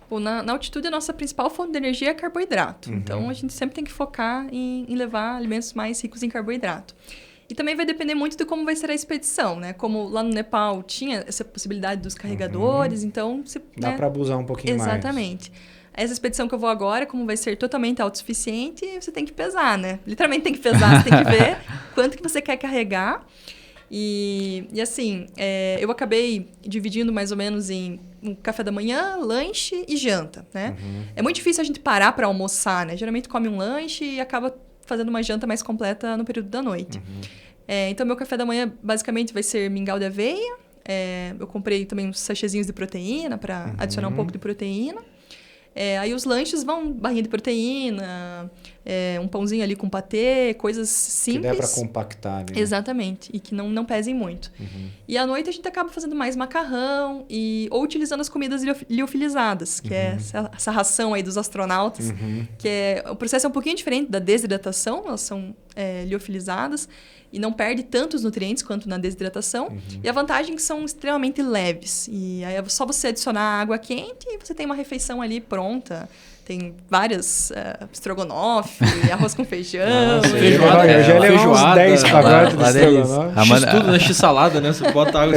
Bom, na altitude, a nossa principal fonte de energia é carboidrato. Então, a gente sempre tem que focar em levar alimentos mais ricos em carboidrato. E também vai depender muito de como vai ser a expedição, né? Como lá no Nepal tinha essa possibilidade dos carregadores, então... Dá para abusar um pouquinho mais. Exatamente. Essa expedição que eu vou agora, como vai ser totalmente autossuficiente, você tem que pesar, né? Literalmente tem que pesar, você tem que ver quanto que você quer carregar. E assim, eu acabei dividindo mais ou menos em um café da manhã, lanche e janta, né? É muito difícil a gente parar para almoçar, né? Geralmente come um lanche e acaba fazendo uma janta mais completa no período da noite. Então, meu café da manhã basicamente vai ser mingau de aveia. Eu comprei também uns sachêzinhos de proteína para adicionar um pouco de proteína. Aí os lanches vão barrinha de proteína, um pãozinho ali com patê, coisas simples. Que dá para compactar. Né? Exatamente, e que não pesem muito. E à noite a gente acaba fazendo mais macarrão ou utilizando as comidas liofilizadas, que é essa ração aí dos astronautas, que o processo é um pouquinho diferente da desidratação, elas são liofilizadas e não perde tantos nutrientes quanto na desidratação. E a vantagem é que são extremamente leves. E aí é só você adicionar água quente e você tem uma refeição ali pronta. Tem várias estrogonofe, arroz com feijão. Feijoada. Eu já levei uns 10 pacotes de estrogonofe. X-tudo, né? X-salada, né? Você bota água...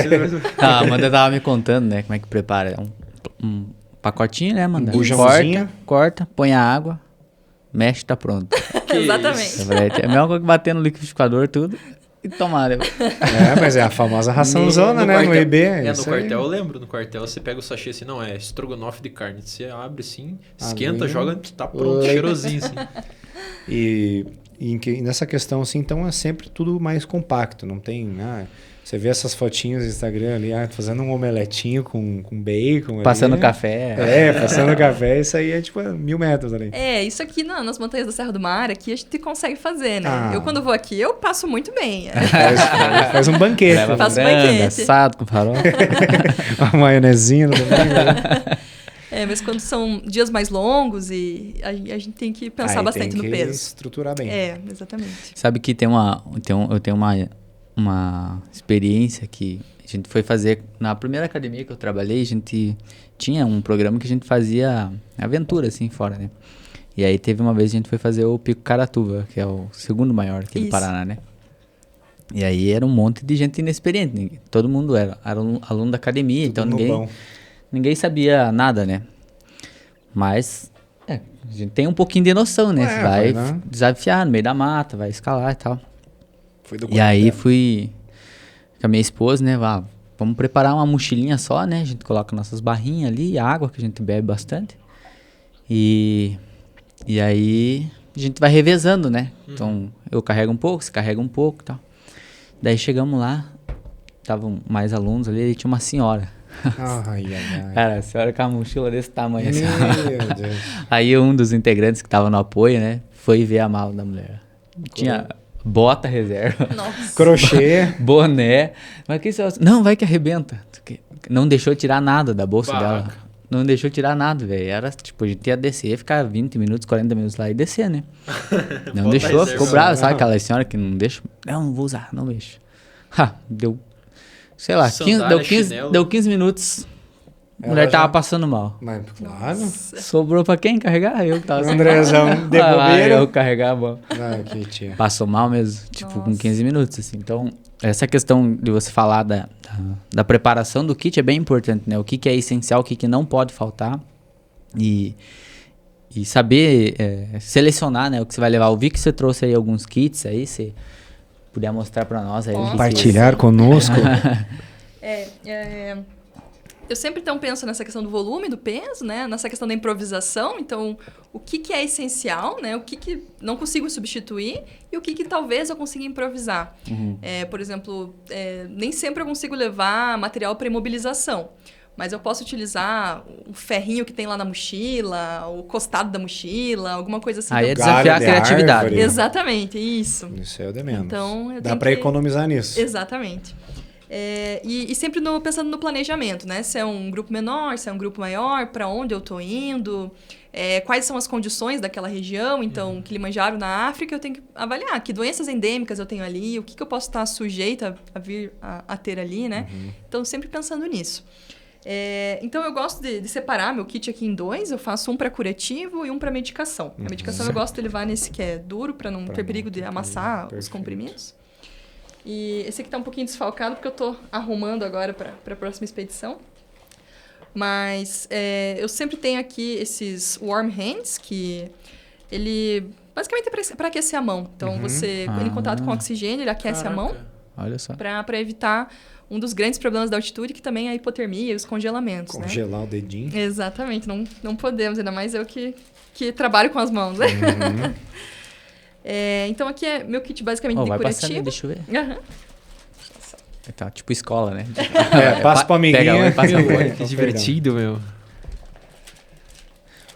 A Amanda tava me contando, né? Como é que prepara. Um pacotinho, né, Amanda? Corta, põe a água, mexe, tá pronto. Exatamente. É a mesma coisa que bater no liquidificador, tudo, e tomar. Mas é a famosa raçãozona, né? Quartel, no IB. No quartel eu lembro. No quartel você pega o sachê assim, não, é estrogonofe de carne. Você abre assim, esquenta, joga, tá pronto, cheirosinho assim. E nessa questão, assim, então é sempre tudo mais compacto. Não tem... Você vê essas fotinhas no Instagram ali, fazendo um omeletinho com bacon. Passando ali, café. Passando café. Isso aí é tipo 1.000 metros ali. Isso aqui nas montanhas da Serra do Mar, aqui a gente consegue fazer, né? Eu, quando vou aqui, eu passo muito bem. Faz um banquete. Faço banquete. Assado com farol. Uma maionezinha no domingo. Mas quando são dias mais longos e a gente tem que pensar bastante no peso. Estruturar bem. Exatamente. Sabe que eu tenho uma experiência que gente foi fazer... Na primeira academia que eu trabalhei, a gente tinha um programa que a gente fazia aventura, assim, fora, né? E aí teve uma vez a gente foi fazer o Pico Caratuba, que é o segundo maior aqui do Paraná, né? E aí era um monte de gente inexperiente. Todo mundo era aluno da academia, tudo então ninguém sabia nada, né? Mas a gente tem um pouquinho de noção, né? Você vai desafiar no meio da mata, vai escalar e tal. E aí fui com a minha esposa, né? Vamos preparar uma mochilinha só, né? A gente coloca nossas barrinhas ali, água, que a gente bebe bastante. E aí a gente vai revezando, né? Então eu carrego um pouco, você carrega um pouco e tal. Daí chegamos lá, estavam mais alunos ali, e tinha uma senhora. Cara, a senhora com a mochila desse tamanho assim. Meu Deus. Aí um dos integrantes que tava no apoio, né, foi ver a mala da mulher. Tinha bota reserva. Nossa. Crochê. Boné. Mas que você... Não, vai que arrebenta. Não deixou tirar nada da bolsa dela. Não deixou tirar nada, velho. Era tipo, a gente ia descer, ficar 20 minutos, 40 minutos lá e descer, né? Não deixou, ficou bravo, sabe? Aquela senhora que não deixa. Não vou usar, não deixo. Deu, sei lá, deu 15 minutos. A mulher tava passando mal. Mas, claro. Sobrou pra quem carregar? Eu que tava sem Andrezão, de bobeira. eu carregava. Que tia. Passou mal mesmo, tipo, com 15 minutos, assim. Então, essa questão de você falar da preparação do kit é bem importante, né? O que é essencial, o que não pode faltar. E saber selecionar, né? O que você vai levar. Eu vi que você trouxe aí alguns kits aí, você puder mostrar pra nós aí. Compartilhar conosco. Eu sempre então penso nessa questão do volume, do peso, né? Nessa questão da improvisação. Então, o que é essencial, né? O que não consigo substituir e o que talvez eu consiga improvisar. Por exemplo, nem sempre eu consigo levar material para imobilização. Mas eu posso utilizar o ferrinho que tem lá na mochila, o costado da mochila, alguma coisa assim. Aí é desafiar a criatividade. Árvore. Exatamente, isso. Isso é o de menos. Então, dá para economizar nisso. Exatamente. E sempre pensando no planejamento, né? Se é um grupo menor, se é um grupo maior, para onde eu estou indo, quais são as condições daquela região. Então, Kilimanjaro na África, eu tenho que avaliar que doenças endêmicas eu tenho ali, o que eu posso estar sujeita a vir a ter ali, né? Então, sempre pensando nisso. Então, eu gosto de separar meu kit aqui em dois. Eu faço um para curativo e um para medicação. A medicação eu gosto de levar nesse que é duro, para não ter perigo de amassar os comprimidos. E esse aqui tá um pouquinho desfalcado, porque eu tô arrumando agora para a próxima expedição. Mas eu sempre tenho aqui esses warm hands, que ele basicamente é para aquecer a mão. Então, você, em contato com oxigênio, ele aquece a mão. Olha só. Para evitar um dos grandes problemas da altitude, que também é a hipotermia e os congelamentos. Congelar o dedinho. Exatamente, não podemos, ainda mais eu que trabalho com as mãos. Então, aqui é meu kit basicamente de curativo. Passando, deixa eu ver. Tá, tipo escola, né? Passa pra amiguinha. Que divertido, meu.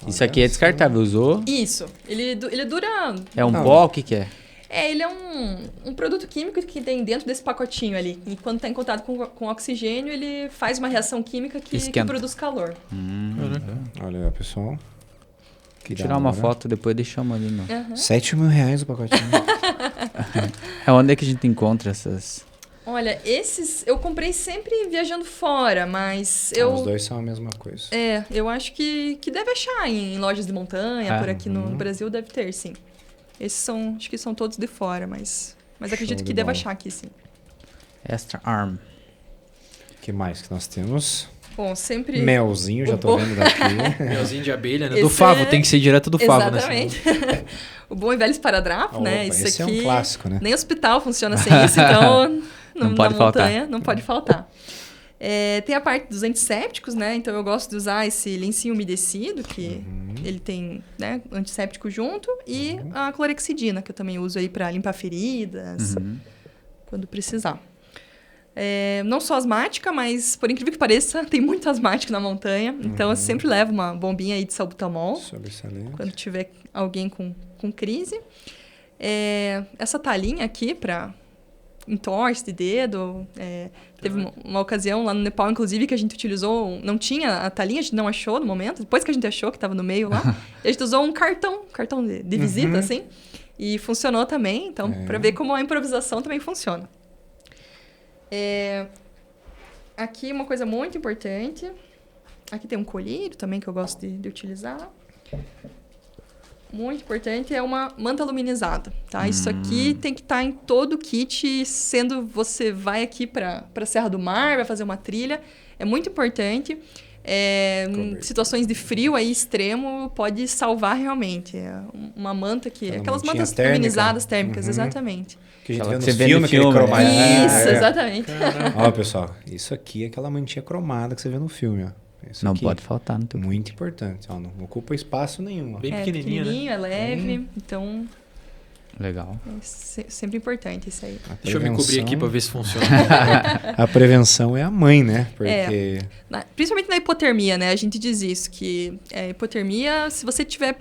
Isso aqui é descartável, usou? Isso. Ele dura... É um pó, o que é? Ele é um produto químico que tem dentro desse pacotinho ali. E quando está em contato com oxigênio, ele faz uma reação química que produz calor. Olha, pessoal. Vou tirar uma foto, depois deixamos ali. R$7.000 o pacotinho. Onde é que a gente encontra essas... Olha, esses eu comprei sempre viajando fora, mas Os dois são a mesma coisa. Eu acho que deve achar em lojas de montanha, por aqui no Brasil deve ter, sim. Esses acho que são todos de fora, mas acredito que deve achar aqui, sim. Extra Arm. O que mais que nós temos? Bom, sempre... Melzinho, já tô vendo daqui. Melzinho de abelha, né? Do favo, tem que ser direto do favo, né? Exatamente. O bom e velho esparadrapo, né? Isso esse aqui... é um clássico, né? Nem hospital funciona sem isso, então... Não pode faltar. Montanha, não pode faltar. Tem a parte dos antissépticos, né? Então, eu gosto de usar esse lencinho umedecido, que ele tem, né, antisséptico junto, e a clorexidina, que eu também uso aí para limpar feridas, quando precisar. Não só asmática, mas, por incrível que pareça, tem muito asmático na montanha. Então, eu sempre levo uma bombinha aí de salbutamol. Quando tiver alguém com crise. Essa talinha aqui para entorse de dedo. Teve uma ocasião lá no Nepal, inclusive, que a gente utilizou... Não tinha a talinha, a gente não achou no momento. Depois que a gente achou, que estava no meio lá. A gente usou um cartão de visita, assim. E funcionou também. Então, para ver como a improvisação também funciona. Aqui uma coisa muito importante. Aqui tem um colírio também que eu gosto de utilizar. Muito importante é uma manta luminizada, tá? Isso aqui tem que estar em todo o kit, sendo você vai aqui para Serra do Mar, vai fazer uma trilha. É muito importante. Em situações de frio aí extremo, pode salvar realmente. É uma manta que... Aquelas mantas térmica. Luminizadas térmicas, exatamente. Que a gente Aquela vê que nos você vê no filmes, aquele filme, né? cromadinho. Isso, exatamente. Ó, pessoal, isso aqui é aquela mantinha cromada que você vê no filme, ó. Isso Não aqui, pode faltar no teu muito importante, ó, não ocupa espaço nenhum, ó. Bem pequenininho, né? É leve, então Legal. é sempre importante isso aí. A Deixa eu me cobrir aqui pra ver se funciona. A prevenção é a mãe, né? Porque Principalmente na hipotermia, né? A gente diz isso, que hipotermia, se você tiver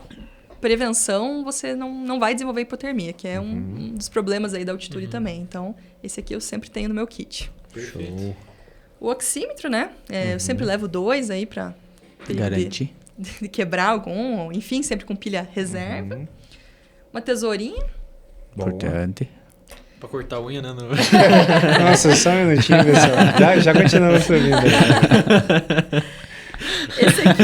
prevenção, você não vai desenvolver hipotermia, que é um dos problemas aí da altitude também. Então, esse aqui eu sempre tenho no meu kit. show. O oxímetro, né? Eu sempre levo 2 aí pra Garantir. de quebrar algum, enfim, sempre com pilha reserva. Uma tesourinha. Boa. Importante. Pra cortar a unha, né? Nossa, só um minutinho, pessoal. Já continua sua vida. Esse aqui...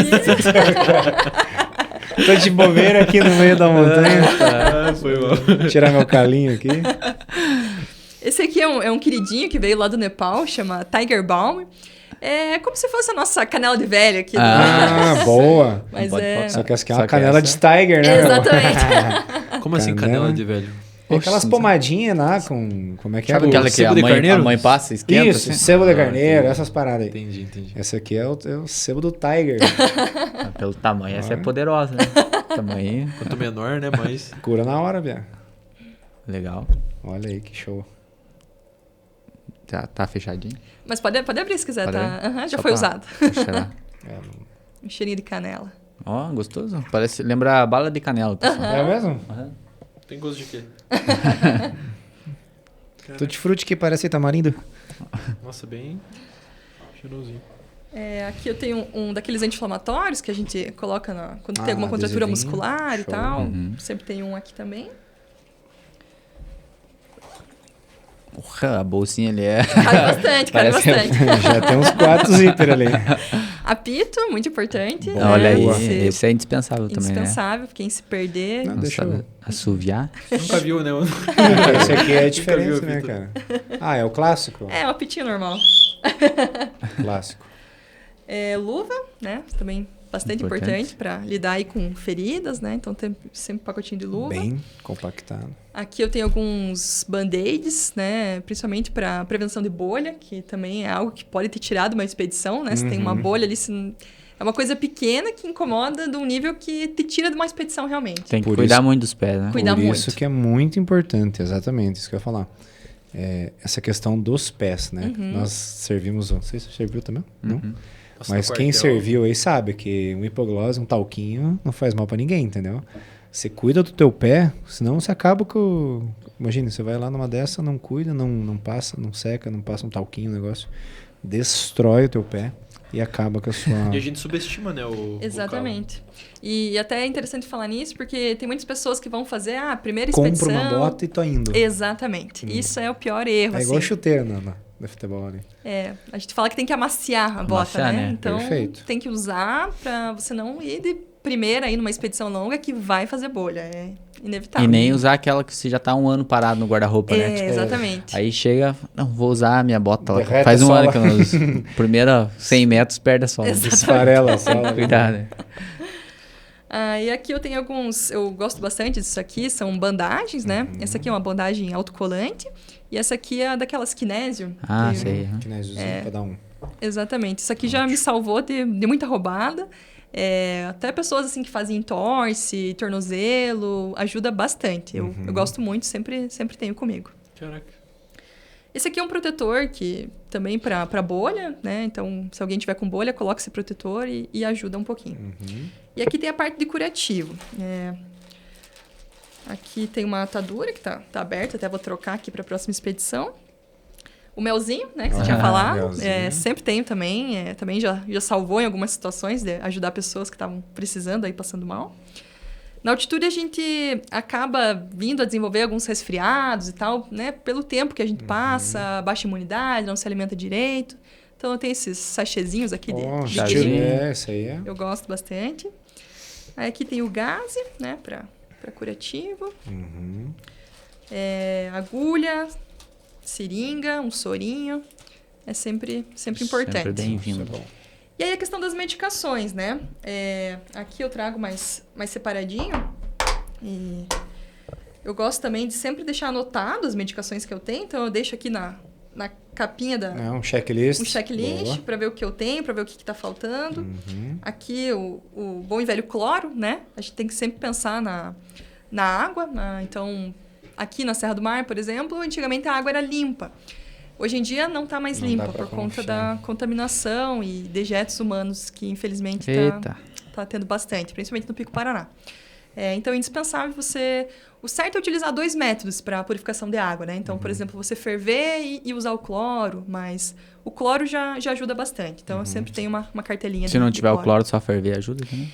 Tô de bobeira aqui no meio da montanha. Foi mal. Tirar meu calinho aqui. Esse aqui é um queridinho que veio lá do Nepal, chama Tiger Balm. É como se fosse a nossa canela de velho aqui. Boa. Mas pode é... faltar. Só que essa aqui é Só uma que canela essa- de Tiger, né? Exatamente. Como assim, canela de velho? É aquelas Oxe, pomadinhas lá com... Como é que Sabe é? aquela que sebo a de mãe, carneiro? a mãe passa, esquenta? Isso, assim? sebo de carneiro, entendi. essas paradas aí. Entendi. Esse aqui é o sebo do Tiger. Ah, pelo tamanho, essa é poderosa, né? Tamanho. Quanto menor, né? Mais. Cura na hora, Bia. Legal. Olha aí que show. Tá fechadinho? Mas pode abrir se quiser, Pode tá? abrir? Aham, já Só foi pra- usado. pra cheirar. Um cheirinho de canela. Ó, gostoso. Parece, lembra a bala de canela. Pessoal. É mesmo? Aham. Tem gosto de quê? Tutti-frutti que parece tamarindo. Nossa, bem cheirosinho. Aqui eu tenho um daqueles anti-inflamatórios que a gente coloca quando tem Ah, alguma contratura adesivinho. muscular Show. e tal. Uhum. Sempre tem um aqui também. Porra, a bolsinha ali é... Cabe bastante, cabe Parece- bastante. Já tem uns 4 zíper ali. Apito, muito importante. Boa. Olha aí, Você- esse é indispensável também, né? indispensável, quem se perder. Não, Não deixa eu... sabe assoviar. Nunca viu, né? Esse aqui é a Nunca diferença, viu, né, Vitor? cara? Ah, é o clássico? É, um apitinho normal. Clássico. Luva, né? Também bastante Importante. importante para lidar aí com feridas, né? Então tem sempre um pacotinho de luva. Bem compactado. Aqui eu tenho alguns band-aids, né? Principalmente para prevenção de bolha, que também é algo que pode ter tirado uma expedição, né? Se tem uma bolha ali, é uma coisa pequena que incomoda de um nível que te tira de uma expedição realmente. Tem que Por cuidar isso- muito dos pés, né? Cuidar Por isso muito. que é muito importante, exatamente, isso que eu ia falar. Essa questão dos pés, né? Nós servimos, não sei se você serviu também, não? Uhum. Nossa, Mas no quem quartel, serviu aí sabe que um hipoglose, um talquinho, não faz mal pra ninguém, entendeu? Você cuida do teu pé, senão você acaba com... Imagina, você vai lá numa dessa, não cuida, não passa, não seca, não passa um talquinho, um negócio. Destrói o teu pé e acaba com a sua... E a gente subestima, né? O Exatamente. E até é interessante falar nisso, porque tem muitas pessoas que vão fazer a primeira Compra expedição. uma bota e tô indo. Exatamente. Isso é o pior erro, É igual assim. chuteiro no futebol ali. A gente fala que tem que amaciar a bota, Amaciar, né? né? Então, Perfeito. tem que usar pra você não ir de primeira aí numa expedição longa que vai fazer bolha. É inevitável. E nem usar aquela que você já tá 1 ano parado no guarda-roupa, né? Tipo, Exatamente. aí chega, não, vou usar a minha bota lá. Derrete Faz a um ano sola. que eu uso. Primeira 100 metros, perde a sola. Exato. Esfarela só. Cuidado, né? E aqui eu tenho alguns... Eu gosto bastante disso aqui, são bandagens, né? Essa aqui é uma bandagem autocolante. E essa aqui é daquelas kinésio. Ah, que- sei. aham. Que nós usamos pra dar um... Exatamente. Isso aqui já me salvou de muita roubada. Até pessoas assim que fazem entorse, tornozelo, ajuda bastante. Eu gosto muito, sempre tenho comigo. Caraca. Esse aqui é um protetor que também para bolha, né? Então, se alguém tiver com bolha, coloca esse protetor e ajuda um pouquinho. E aqui tem a parte de curativo. Aqui tem uma atadura que tá aberta, até vou trocar aqui para a próxima expedição. O melzinho, né, que você tinha falado, melzinho. sempre tenho também. Também já salvou em algumas situações de ajudar pessoas que estavam precisando, aí passando mal. Na altitude, a gente acaba vindo a desenvolver alguns resfriados e tal, né? Pelo tempo que a gente passa, baixa imunidade, não se alimenta direito. Então, eu tenho esses sachêzinhos aqui de chazinho. queijinho. Essa aí é. Eu gosto bastante. Aí aqui tem o gaze, né, para curativo. Uhum. Agulha, seringa, um sorinho. É sempre importante. Sempre bem-vindo. Isso é bom. E aí a questão das medicações, né? Aqui eu trago mais separadinho. E eu gosto também de sempre deixar anotado as medicações que eu tenho. Então eu deixo aqui na capinha Um checklist. um checklist Boa. para ver o que eu tenho, para ver o que está faltando. Uhum. Aqui o bom e velho cloro, né? A gente tem que sempre pensar na água. Então, aqui na Serra do Mar, por exemplo, antigamente a água era limpa. Hoje em dia não está mais Não limpa dá pra por conta confiar. da contaminação e dejetos humanos que infelizmente Eita. tá tendo bastante, principalmente no Pico Paraná. Então é indispensável o certo é utilizar 2 métodos para a purificação de água, né? Então, por exemplo, você ferver e usar o cloro, mas o cloro já ajuda bastante. Então, eu sempre tenho uma cartelinha Se não de tiver o cloro, só ferver ajuda também?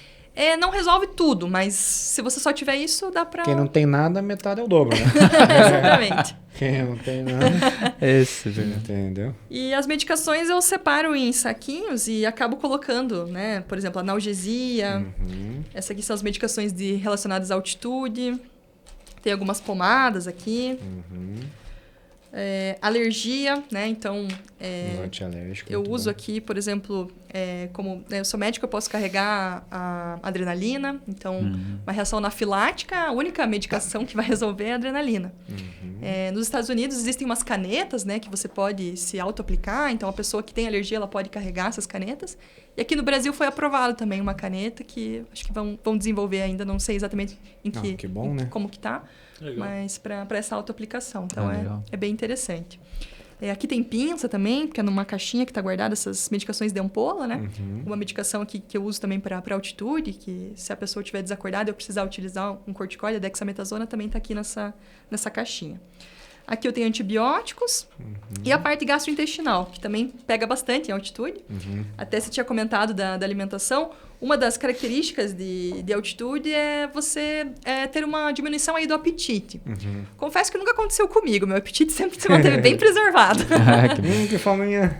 Não resolve tudo, mas se você só tiver isso, dá pra... Quem não tem nada, metade é o dobro, né? Exatamente. Quem não tem nada. Esse, Entendeu? E as medicações eu separo em saquinhos e acabo colocando, né? Por exemplo, analgesia. Uhum. Essas aqui são as medicações relacionadas à altitude. Tem algumas pomadas aqui. Uhum. Alergia, né? Então, Um antialérgico. eu muito uso bom. aqui, por exemplo, como eu sou médica, eu posso carregar a adrenalina. Então, uma reação anafilática, a única medicação que vai resolver é a adrenalina. Uhum. Nos Estados Unidos existem umas canetas, né, que você pode se auto-aplicar. Então, a pessoa que tem alergia, ela pode carregar essas canetas. E aqui no Brasil foi aprovado também uma caneta que acho que vão desenvolver ainda, não sei exatamente que bom, né? como que tá, Legal. mas para essa auto-aplicação. Então, legal. é bem interessante. Aqui tem pinça também, porque é numa caixinha que está guardada essas medicações de ampola, né? Uhum. Uma medicação aqui que eu uso também para altitude, que se a pessoa estiver desacordada e eu precisar utilizar um corticóide, a dexametasona também está aqui nessa caixinha. Aqui eu tenho antibióticos e a parte gastrointestinal, que também pega bastante em altitude. Até você tinha comentado da alimentação. Uma das características de altitude é você ter uma diminuição aí do apetite. Confesso que nunca aconteceu comigo. Meu apetite sempre se manteve bem preservado. Que fominha.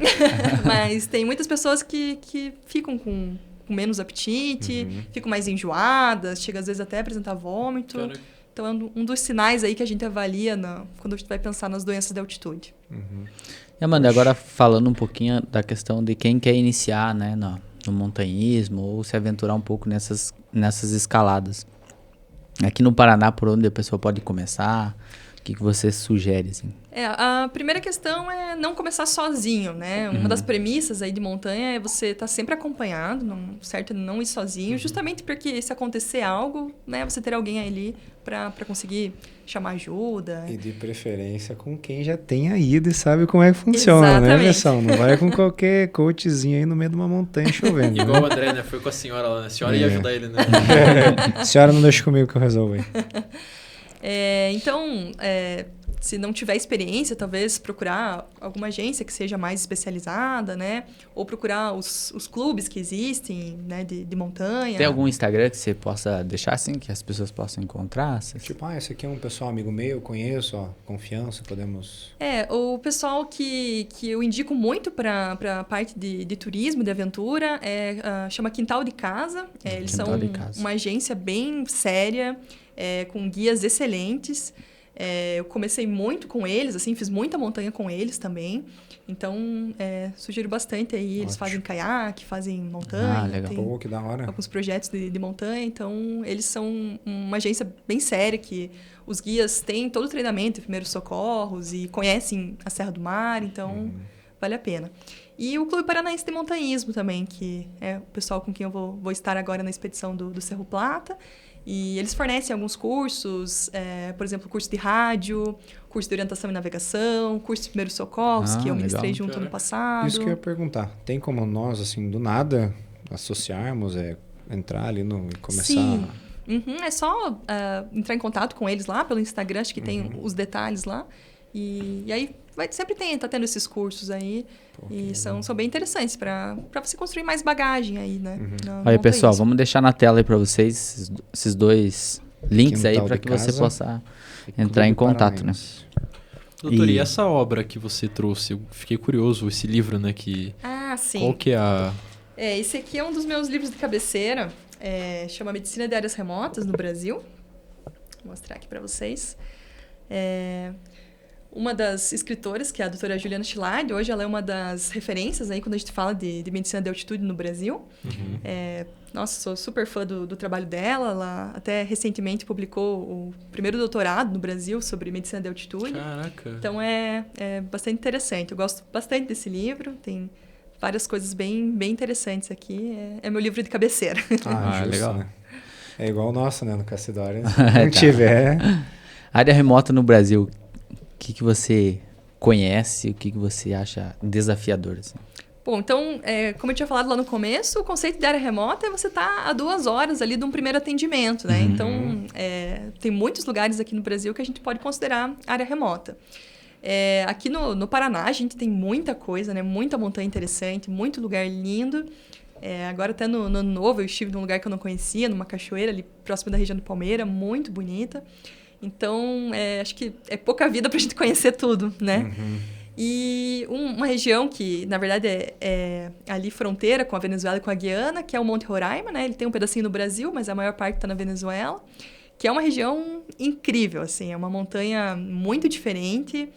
Mas tem muitas pessoas que ficam com menos apetite, ficam mais enjoadas, chega às vezes até a apresentar vômito. Caraca. Então, é um dos sinais aí que a gente avalia quando a gente vai pensar nas doenças de altitude. E Amanda, agora falando um pouquinho da questão de quem quer iniciar, né, no montanhismo ou se aventurar um pouco nessas escaladas. Aqui no Paraná, por onde a pessoa pode começar? O que você sugere, assim? A primeira questão é não começar sozinho, né? Uma das premissas aí de montanha é você estar sempre acompanhado, certo? Não ir sozinho, justamente porque se acontecer algo, né, você ter alguém ali para conseguir chamar ajuda. E de preferência com quem já tenha ido e sabe como é que funciona, Exatamente. né, pessoal? Não vai com qualquer coachzinho aí no meio de uma montanha chovendo. Igual o Né? André, né? Foi com a senhora lá, né? A senhora ia ajudar ele, né? A senhora não deixa comigo que eu resolvo aí. Então, se não tiver experiência, talvez procurar alguma agência que seja mais especializada, né? Ou procurar os clubes que existem, né? De montanha. Tem algum Instagram que você possa deixar, assim, que as pessoas possam encontrar? Tipo, esse aqui é um pessoal amigo meu, conheço, ó, confiança, podemos... O pessoal que eu indico muito para a parte de turismo, de aventura, chama Quintal de Casa. Eles Quintal são de Casa. uma agência bem séria, com guias excelentes. Eu comecei muito com eles, assim, fiz muita montanha com eles também. Então, sugiro bastante aí. Eles Ótimo. fazem caiaque, fazem montanha. legal. Tem Pô, que da hora. alguns projetos de montanha. Então, eles são uma agência bem séria, que os guias têm todo o treinamento de primeiros socorros e conhecem a Serra do Mar. Então, vale a pena. E o Clube Paranaense de Montanhismo também, que é o pessoal com quem eu vou estar agora na expedição do Cerro Plata. E eles fornecem alguns cursos, por exemplo, curso de rádio, curso de orientação e navegação, curso de primeiros socorros, que eu ministrei legal. junto ano passado. Isso que eu ia perguntar. Tem como nós, assim, do nada, associarmos, entrar ali e começar... Sim. É só entrar em contato com eles lá pelo Instagram, acho que tem os detalhes lá. E aí sempre tá tendo esses cursos aí. Pô, E são bem interessantes para você construir mais bagagem aí, né? no Aí, pessoal, montanhismo. vamos deixar na tela aí para vocês esses dois links aí Quintal para de que você Casa possa e entrar Clube em contato, né? Paranaense. Doutor, E- e essa obra que você trouxe? Eu fiquei curioso, esse livro, né? Que Ah, sim. Qual que é a... Esse aqui é um dos meus livros de cabeceira. Chama Medicina de Áreas Remotas no Brasil. Vou mostrar aqui para vocês. Uma das escritoras, que é a doutora Juliana Schilard, hoje ela é uma das referências aí quando a gente fala de medicina de altitude no Brasil. Nossa, sou super fã do trabalho dela. Ela até recentemente publicou o primeiro doutorado no Brasil sobre medicina de altitude. Caraca! Então é bastante interessante. Eu gosto bastante desse livro. Tem várias coisas bem interessantes aqui. É meu livro de cabeceira. Justo, legal. Né? É igual o nosso, né? No Cassidória. Se não tiver... Área remota no Brasil, o que você conhece, o que você acha desafiador? Assim? Bom, então, como eu tinha falado lá no começo, o conceito de área remota é você estar a 2 horas ali de um primeiro atendimento, né? Então, tem muitos lugares aqui no Brasil que a gente pode considerar área remota. Aqui no Paraná, a gente tem muita coisa, né? Muita montanha interessante, muito lugar lindo. Agora, até no Ano Novo, eu estive num lugar que eu não conhecia, numa cachoeira ali próximo da região do Palmeira, muito bonita. Então, acho que é pouca vida para a gente conhecer tudo, né? E uma região que, na verdade, é ali fronteira com a Venezuela e com a Guiana, que é o Monte Roraima, né? Ele tem um pedacinho no Brasil, mas a maior parte está na Venezuela, que é uma região incrível, assim, é uma montanha muito diferente.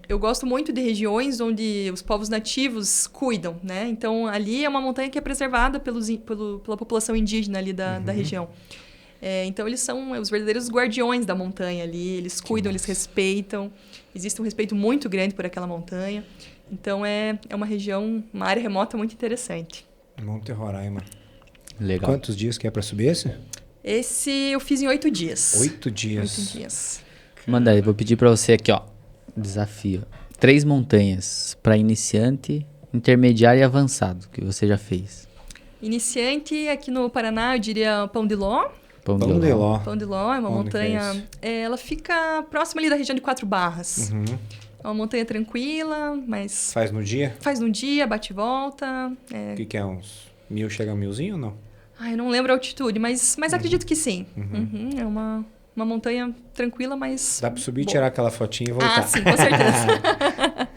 Eu gosto muito de regiões onde os povos nativos cuidam, né? Então, ali é uma montanha que é preservada pela população indígena ali da região. Então, eles são os verdadeiros guardiões da montanha ali, eles cuidam, eles respeitam. Existe um respeito muito grande por aquela montanha. Então, é uma região, uma área remota muito interessante. Monte Roraima. Legal. Quantos dias que é para subir esse? Esse eu fiz em 8 dias. 8 dias. 8 dias. Manda aí, vou pedir para você aqui, ó. Desafio. 3 montanhas para iniciante, intermediário e avançado que você já fez. Iniciante, aqui no Paraná, eu diria Pão de Ló. Pão de Ló. Pão de Ló é uma Onde montanha... ela fica próxima ali da região de 4 Barras. É uma montanha tranquila, mas... Faz no dia? Faz no dia, bate e volta. O que é? Uns 1000, chega a 1000zinho ou não? Eu não lembro a altitude, mas acredito que sim. É uma montanha tranquila, mas... Dá para subir, tirar aquela fotinha e voltar. Sim, com certeza.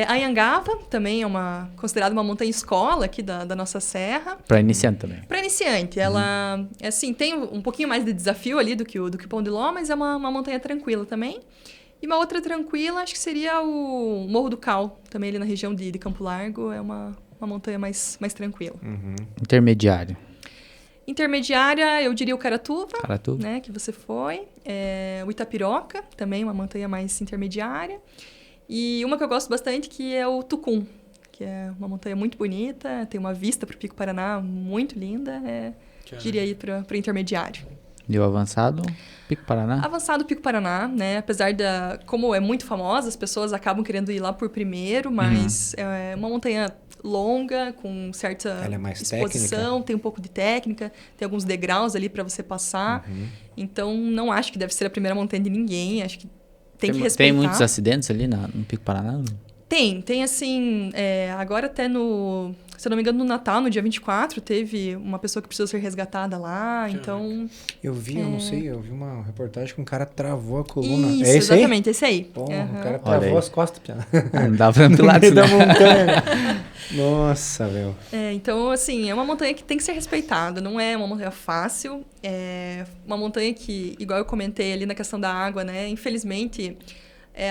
A Anhangaba também é considerada uma montanha escola aqui da nossa serra. Para iniciante também. Para iniciante, ela tem um pouquinho mais de desafio ali do que o Pão de Ló, mas é uma montanha tranquila também. E uma outra tranquila, acho que seria o Morro do Cal, também ali na região de Campo Largo, é uma montanha mais tranquila. Intermediário. Intermediária, eu diria o Caratuva, Caratuva. né, que você foi. O Itapiroca, também uma montanha mais intermediária. E uma que eu gosto bastante, que é o Tucum, que é uma montanha muito bonita, tem uma vista para o Pico Paraná muito linda, diria aí para o intermediário. E o avançado? Pico Paraná? Avançado Pico Paraná, né? Apesar como é muito famosa, as pessoas acabam querendo ir lá por primeiro, mas é uma montanha longa, com certa Ela é mais exposição, técnica? tem um pouco de técnica, tem alguns degraus ali para você passar. Então, não acho que deve ser a primeira montanha de ninguém, acho que tem que respeitar. Tem muitos acidentes ali no Pico Paraná? Tem assim, agora até se eu não me engano, no Natal, no dia 24, teve uma pessoa que precisou ser resgatada lá, então... Eu vi, eu não sei, eu vi uma reportagem que um cara travou a coluna. Isso, é esse aí? exatamente, esse aí. Pô, o cara travou as costas, piada. Não dá pra ampular No meio isso, da né? montanha. Nossa, velho. Então, assim, é uma montanha que tem que ser respeitada, não é uma montanha fácil, é uma montanha que, igual eu comentei ali na questão da água, né, infelizmente,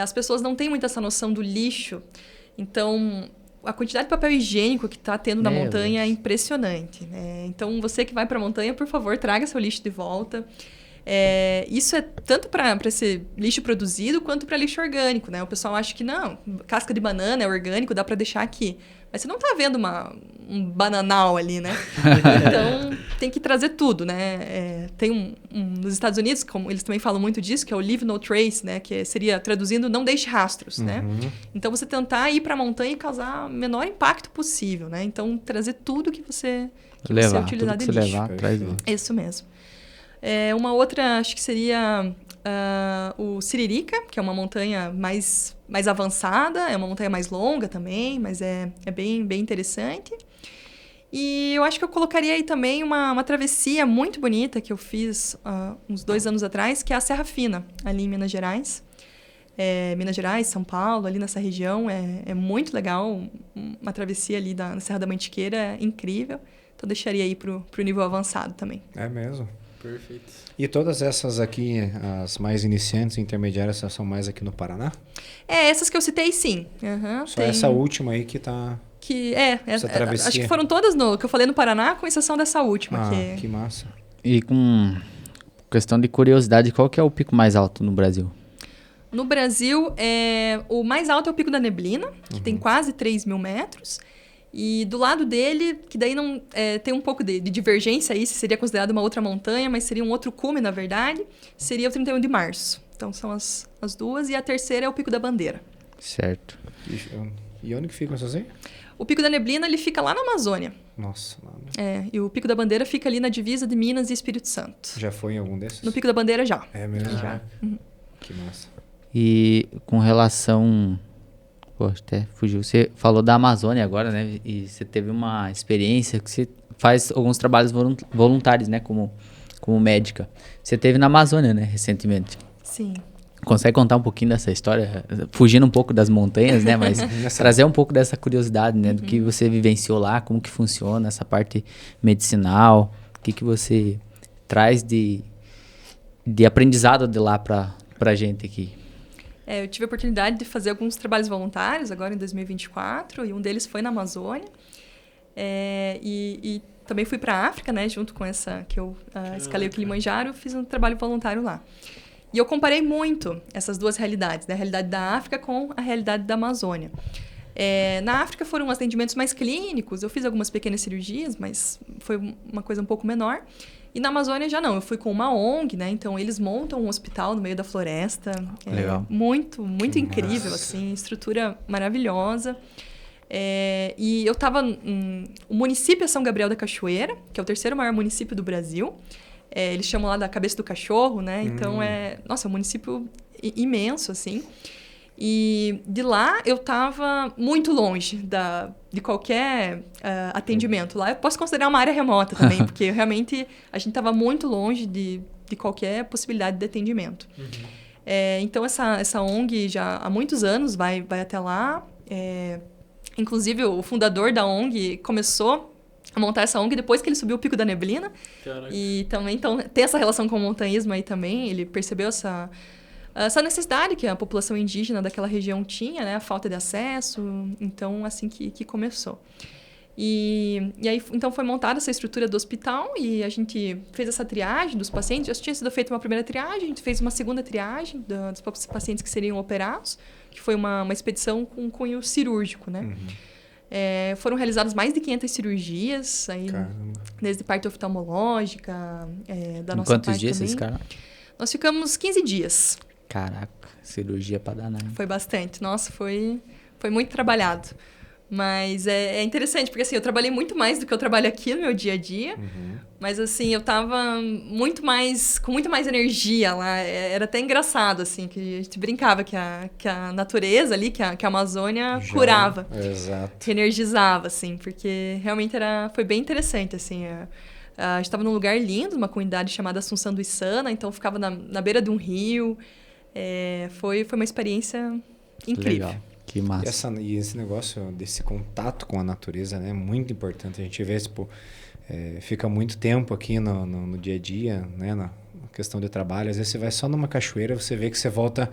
as pessoas não têm muito essa noção do lixo, então a quantidade de papel higiênico que está tendo na montanha é impressionante, né? Então, você que vai para a montanha, por favor, traga seu lixo de volta. Isso é tanto para esse lixo produzido quanto para lixo orgânico, né? O pessoal acha que não, casca de banana é orgânico, dá para deixar aqui. Mas você não está vendo um bananal ali, né? Então, tem que trazer tudo, né? Tem nos Estados Unidos, como eles também falam muito disso, que é o Leave No Trace, né? Que seria, traduzindo, não deixe rastros, né? Então, você tentar ir para a montanha e causar o menor impacto possível, né? Então, trazer tudo que você levar, utilizar tudo que de você lixo. levar, traz de... Isso mesmo. Uma outra, acho que seria o Siririca, que é uma montanha mais avançada, é uma montanha mais longa também, mas é bem interessante. E eu acho que eu colocaria aí também uma travessia muito bonita que eu fiz uns 2 anos atrás, que é a Serra Fina, ali em Minas Gerais. Minas Gerais, São Paulo, ali nessa região. É muito legal, uma travessia ali na Serra da Mantiqueira é incrível. Então, deixaria aí pro nível avançado também. É mesmo? Perfeito. E todas essas aqui, as mais iniciantes e intermediárias, são mais aqui no Paraná? Essas que eu citei, sim. Só essa última aí que tá... Essa travessia. Acho que foram todas que eu falei no Paraná, com exceção dessa última. Que massa. E com questão de curiosidade, qual que é o pico mais alto no Brasil? No Brasil, o mais alto é o Pico da Neblina, que tem quase 3.000 metros. E do lado dele, que daí não tem um pouco de divergência aí, se seria considerado uma outra montanha, mas seria um outro cume, na verdade, seria o 31 de março. Então, são as duas. E a terceira é o Pico da Bandeira. Certo. E onde que ficam essas aí? O Pico da Neblina, ele fica lá na Amazônia. Nossa. E o Pico da Bandeira fica ali na divisa de Minas e Espírito Santo. Já foi em algum desses? No Pico da Bandeira, já. É mesmo? Já. Que massa. E com relação... Pô, até fugiu. Você falou da Amazônia agora, né? E você teve uma experiência que você faz alguns trabalhos voluntários, né? Como médica. Você teve na Amazônia, né? Recentemente. Sim. Consegue contar um pouquinho dessa história? Fugindo um pouco das montanhas, né? Mas trazer um pouco dessa curiosidade, né? Do que você vivenciou lá, como que funciona essa parte medicinal. O que você traz de aprendizado de lá pra gente aqui. Eu tive a oportunidade de fazer alguns trabalhos voluntários agora em 2024 e um deles foi na Amazônia. E também fui para a África, né? Junto com essa que eu escalei o Kilimanjaro, fiz um trabalho voluntário lá. E eu comparei muito essas duas realidades, né? A realidade da África com a realidade da Amazônia. Na África foram atendimentos mais clínicos, eu fiz algumas pequenas cirurgias, mas foi uma coisa um pouco menor. E na Amazônia já não, eu fui com uma ONG, né? Então eles montam um hospital no meio da floresta. Legal. Muito incrível, assim, estrutura maravilhosa. E eu estava... O município é São Gabriel da Cachoeira, que é o terceiro maior município do Brasil. Eles chamam lá da Cabeça do Cachorro, né? Então é um município imenso, assim. E de lá eu estava muito longe de qualquer atendimento. Lá eu posso considerar uma área remota também, porque realmente a gente estava muito longe de qualquer possibilidade de atendimento. Então essa ONG já há muitos anos vai até lá. Inclusive o fundador da ONG começou a montar essa ONG depois que ele subiu o Pico da Neblina. Caraca. E também então, tem essa relação com o montanhismo aí também. Ele percebeu essa necessidade que a população indígena daquela região tinha, né? A falta de acesso. Então, assim que começou. E aí, então, foi montada essa estrutura do hospital e a gente fez essa triagem dos pacientes. Já tinha sido feita uma primeira triagem, a gente fez uma segunda triagem dos pacientes que seriam operados, que foi uma expedição com cunho cirúrgico, né? Foram realizadas mais de 500 cirurgias, aí, desde parte oftalmológica, da nossa parte. Quantos dias também. vocês ficaram? Nós ficamos 15 dias. Caraca, cirurgia pra danar. Foi bastante. Nossa, foi muito trabalhado. Mas é interessante, porque assim, eu trabalhei muito mais do que eu trabalho aqui no meu dia a dia. Mas assim, eu tava com muito mais energia lá. Era até engraçado, assim, que a gente brincava que a natureza ali, que a Amazônia curava. Exato. Energizava, assim, porque realmente foi bem interessante, assim. A gente estava num lugar lindo, uma comunidade chamada Assunção do Içana, então ficava na beira de um rio. Foi uma experiência incrível. Legal. Que massa. E esse negócio desse contato com a natureza, né, é muito importante. A gente vê, tipo, fica muito tempo aqui no dia a dia, né, na questão de trabalho. Às vezes você vai só numa cachoeira, você vê que você volta...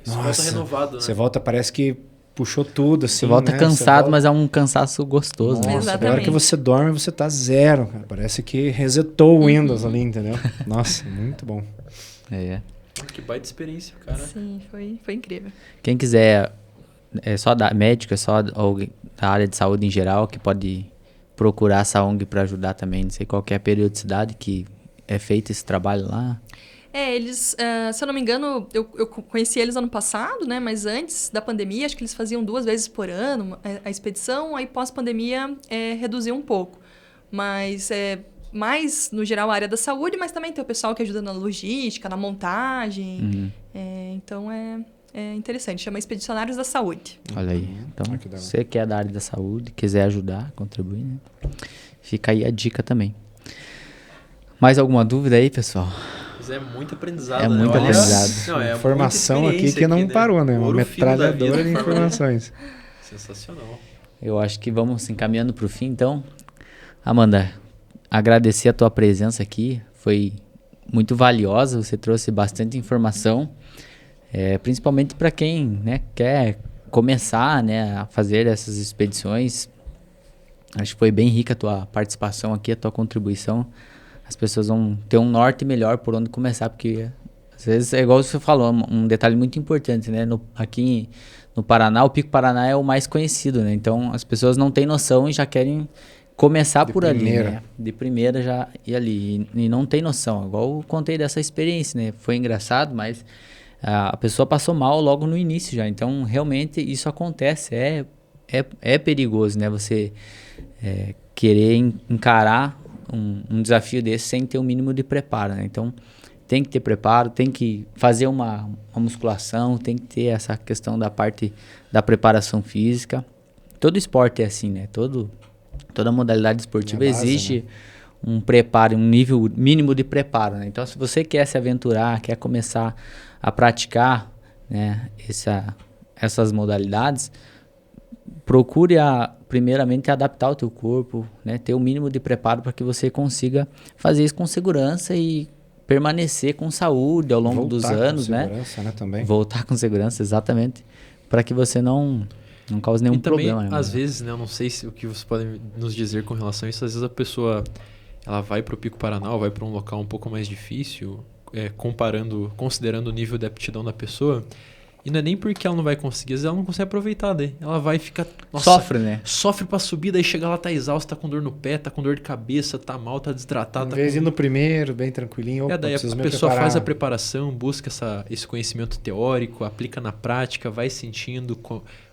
Você volta renovado, né? Você volta, parece que puxou tudo, assim, Você volta, né, cansado, mas é um cansaço gostoso. Nossa, né? Exatamente. Na hora que você dorme, você tá zero, cara. Parece que resetou o Windows ali, entendeu? Nossa, muito bom. Que baita experiência, cara. Sim, foi incrível. Quem quiser... É só médico, é só alguém da área de saúde em geral que pode procurar essa ONG para ajudar também. Não sei qual que é a periodicidade que é feito esse trabalho lá. Eles, se eu não me engano, eu conheci eles ano passado, né? Mas antes da pandemia, acho que eles faziam 2 vezes por ano a expedição. Aí pós-pandemia reduziu um pouco. Mas mais, no geral, a área da saúde, mas também tem o pessoal que ajuda na logística, na montagem. Então é interessante, chama Expedicionários da Saúde. Olha aí. Então, você que é da área da saúde, quiser ajudar, contribuir, né? Fica aí a dica também. Mais alguma dúvida aí, pessoal? Mas é muito aprendizado, É né? muito Olha, aprendizado. Não, é Informação muita aqui que experiência não aqui, né? parou, né? Uma Ouro fino da metralhadora de vida. informações. Sensacional. Eu acho que vamos encaminhando para o fim, então. Amanda, agradecer a tua presença aqui. Foi muito valiosa, você trouxe bastante informação. Principalmente para quem, né, quer começar, né, a fazer essas expedições. Acho que foi bem rica a tua participação aqui, a tua contribuição. As pessoas vão ter um norte melhor por onde começar, porque às vezes é igual você falou, um detalhe muito importante, né? Aqui no Paraná, o Pico Paraná é o mais conhecido, né? Então as pessoas não têm noção e já querem começar por ali, né? De primeira já ir ali. E não tem noção, igual eu contei dessa experiência, né? Foi engraçado, mas a pessoa passou mal logo no início já. Então realmente isso acontece, é perigoso, né? Você querer encarar um desafio desse sem ter o mínimo de preparo, né? Então tem que ter preparo, tem que fazer uma musculação, tem que ter essa questão da parte da preparação física. Todo esporte é assim, né? Toda modalidade esportiva existe, né, um preparo, um nível mínimo de preparo, né? Então se você quer se aventurar, quer começar a praticar, né, essas modalidades, procure primeiramente adaptar o teu corpo, né, ter o mínimo de preparo para que você consiga fazer isso com segurança e permanecer com saúde ao longo dos anos, né? Também. Voltar com segurança, exatamente, para que você não cause nenhum problema. E também, às vezes, né, eu não sei o que vocês podem nos dizer com relação a isso, às vezes a pessoa ela vai para o Pico Paraná, ou vai para um local um pouco mais difícil, considerando o nível de aptidão da pessoa. E não é nem porque ela não vai conseguir, às vezes ela não consegue aproveitar, daí ela vai ficar... Sofre, né? Sofre pra subir, daí chega lá, tá exausto, tá com dor no pé, tá com dor de cabeça, tá mal, tá desidratado. Em vez de ir no primeiro, bem tranquilinho. Daí a pessoa faz a preparação, busca esse conhecimento teórico, aplica na prática, vai sentindo,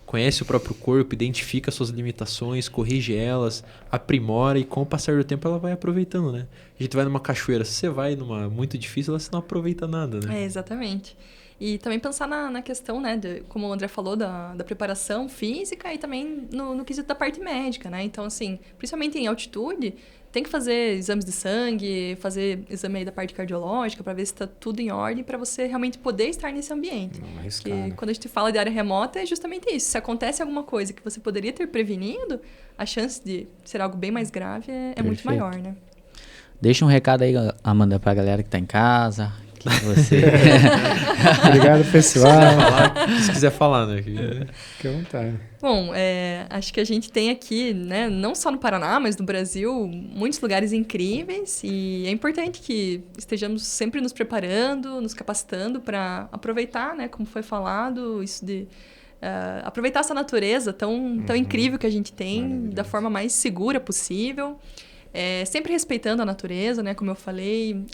conhece o próprio corpo, identifica suas limitações, corrige elas, aprimora e com o passar do tempo ela vai aproveitando, né? A gente vai numa cachoeira, se você vai numa muito difícil, você não aproveita nada, né? Exatamente. E também pensar na questão, né, como o André falou, da preparação física e também no quesito da parte médica, né? Então, assim, principalmente em altitude, tem que fazer exames de sangue, fazer exame aí da parte cardiológica para ver se está tudo em ordem para você realmente poder estar nesse ambiente. Não arriscar, Porque né? quando a gente fala de área remota é justamente isso. Se acontece alguma coisa que você poderia ter prevenido, a chance de ser algo bem mais grave é muito maior, né? Deixa um recado aí, Amanda, para a galera que está em casa. Você... Obrigado, pessoal. Se quiser falar, né? Fique à vontade. Bom, acho que a gente tem aqui, né, não só no Paraná, mas no Brasil, muitos lugares incríveis e é importante que estejamos sempre nos preparando, nos capacitando para aproveitar, né, como foi falado, isso de aproveitar essa natureza tão incrível que a gente tem da forma mais segura possível, sempre respeitando a natureza, né, como eu falei,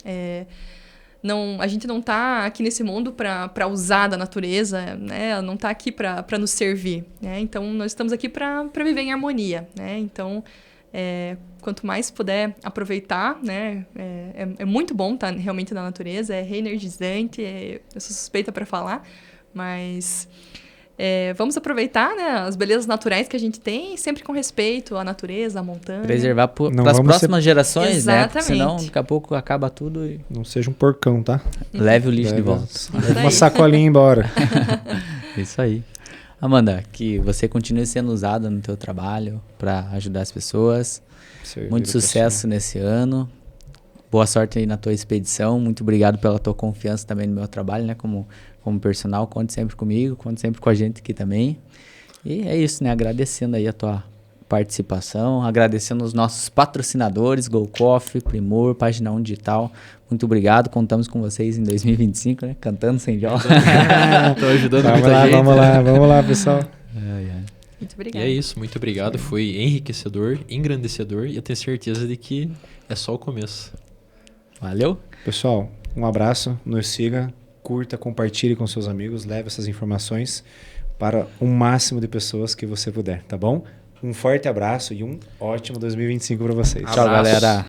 a gente não está aqui nesse mundo para usar da natureza, né? Ela não está aqui para nos servir, né? Então, nós estamos aqui para viver em harmonia, né? Então, quanto mais puder aproveitar, né? É muito bom estar realmente na natureza, é reenergizante, eu sou suspeita para falar, mas... vamos aproveitar, né, as belezas naturais que a gente tem, sempre com respeito à natureza, à montanha. Preservar para as próximas gerações, exatamente, né? Porque senão daqui a pouco acaba tudo e... Não seja um porcão, tá? Leve o lixo de volta. Leve uma sacolinha embora. Isso aí. Amanda, que você continue sendo usada no teu trabalho para ajudar as pessoas. Muito sucesso nesse ano. Boa sorte aí na tua expedição. Muito obrigado pela tua confiança também no meu trabalho, né? Como personal, conte sempre comigo, conte sempre com a gente aqui também. E é isso, né? Agradecendo aí a tua participação, agradecendo os nossos patrocinadores, Go Coffee, Primor, Página 1 Digital. Muito obrigado, contamos com vocês em 2025, né? Cantando sem viola. Tô ajudando muita gente. Vamos lá, pessoal. Muito obrigado. E é isso, muito obrigado. Foi enriquecedor, engrandecedor e eu tenho certeza de que é só o começo. Valeu. Pessoal, um abraço, nos siga, curta, compartilhe com seus amigos, leve essas informações para o máximo de pessoas que você puder, tá bom? Um forte abraço e um ótimo 2025 para vocês. Tchau, galera.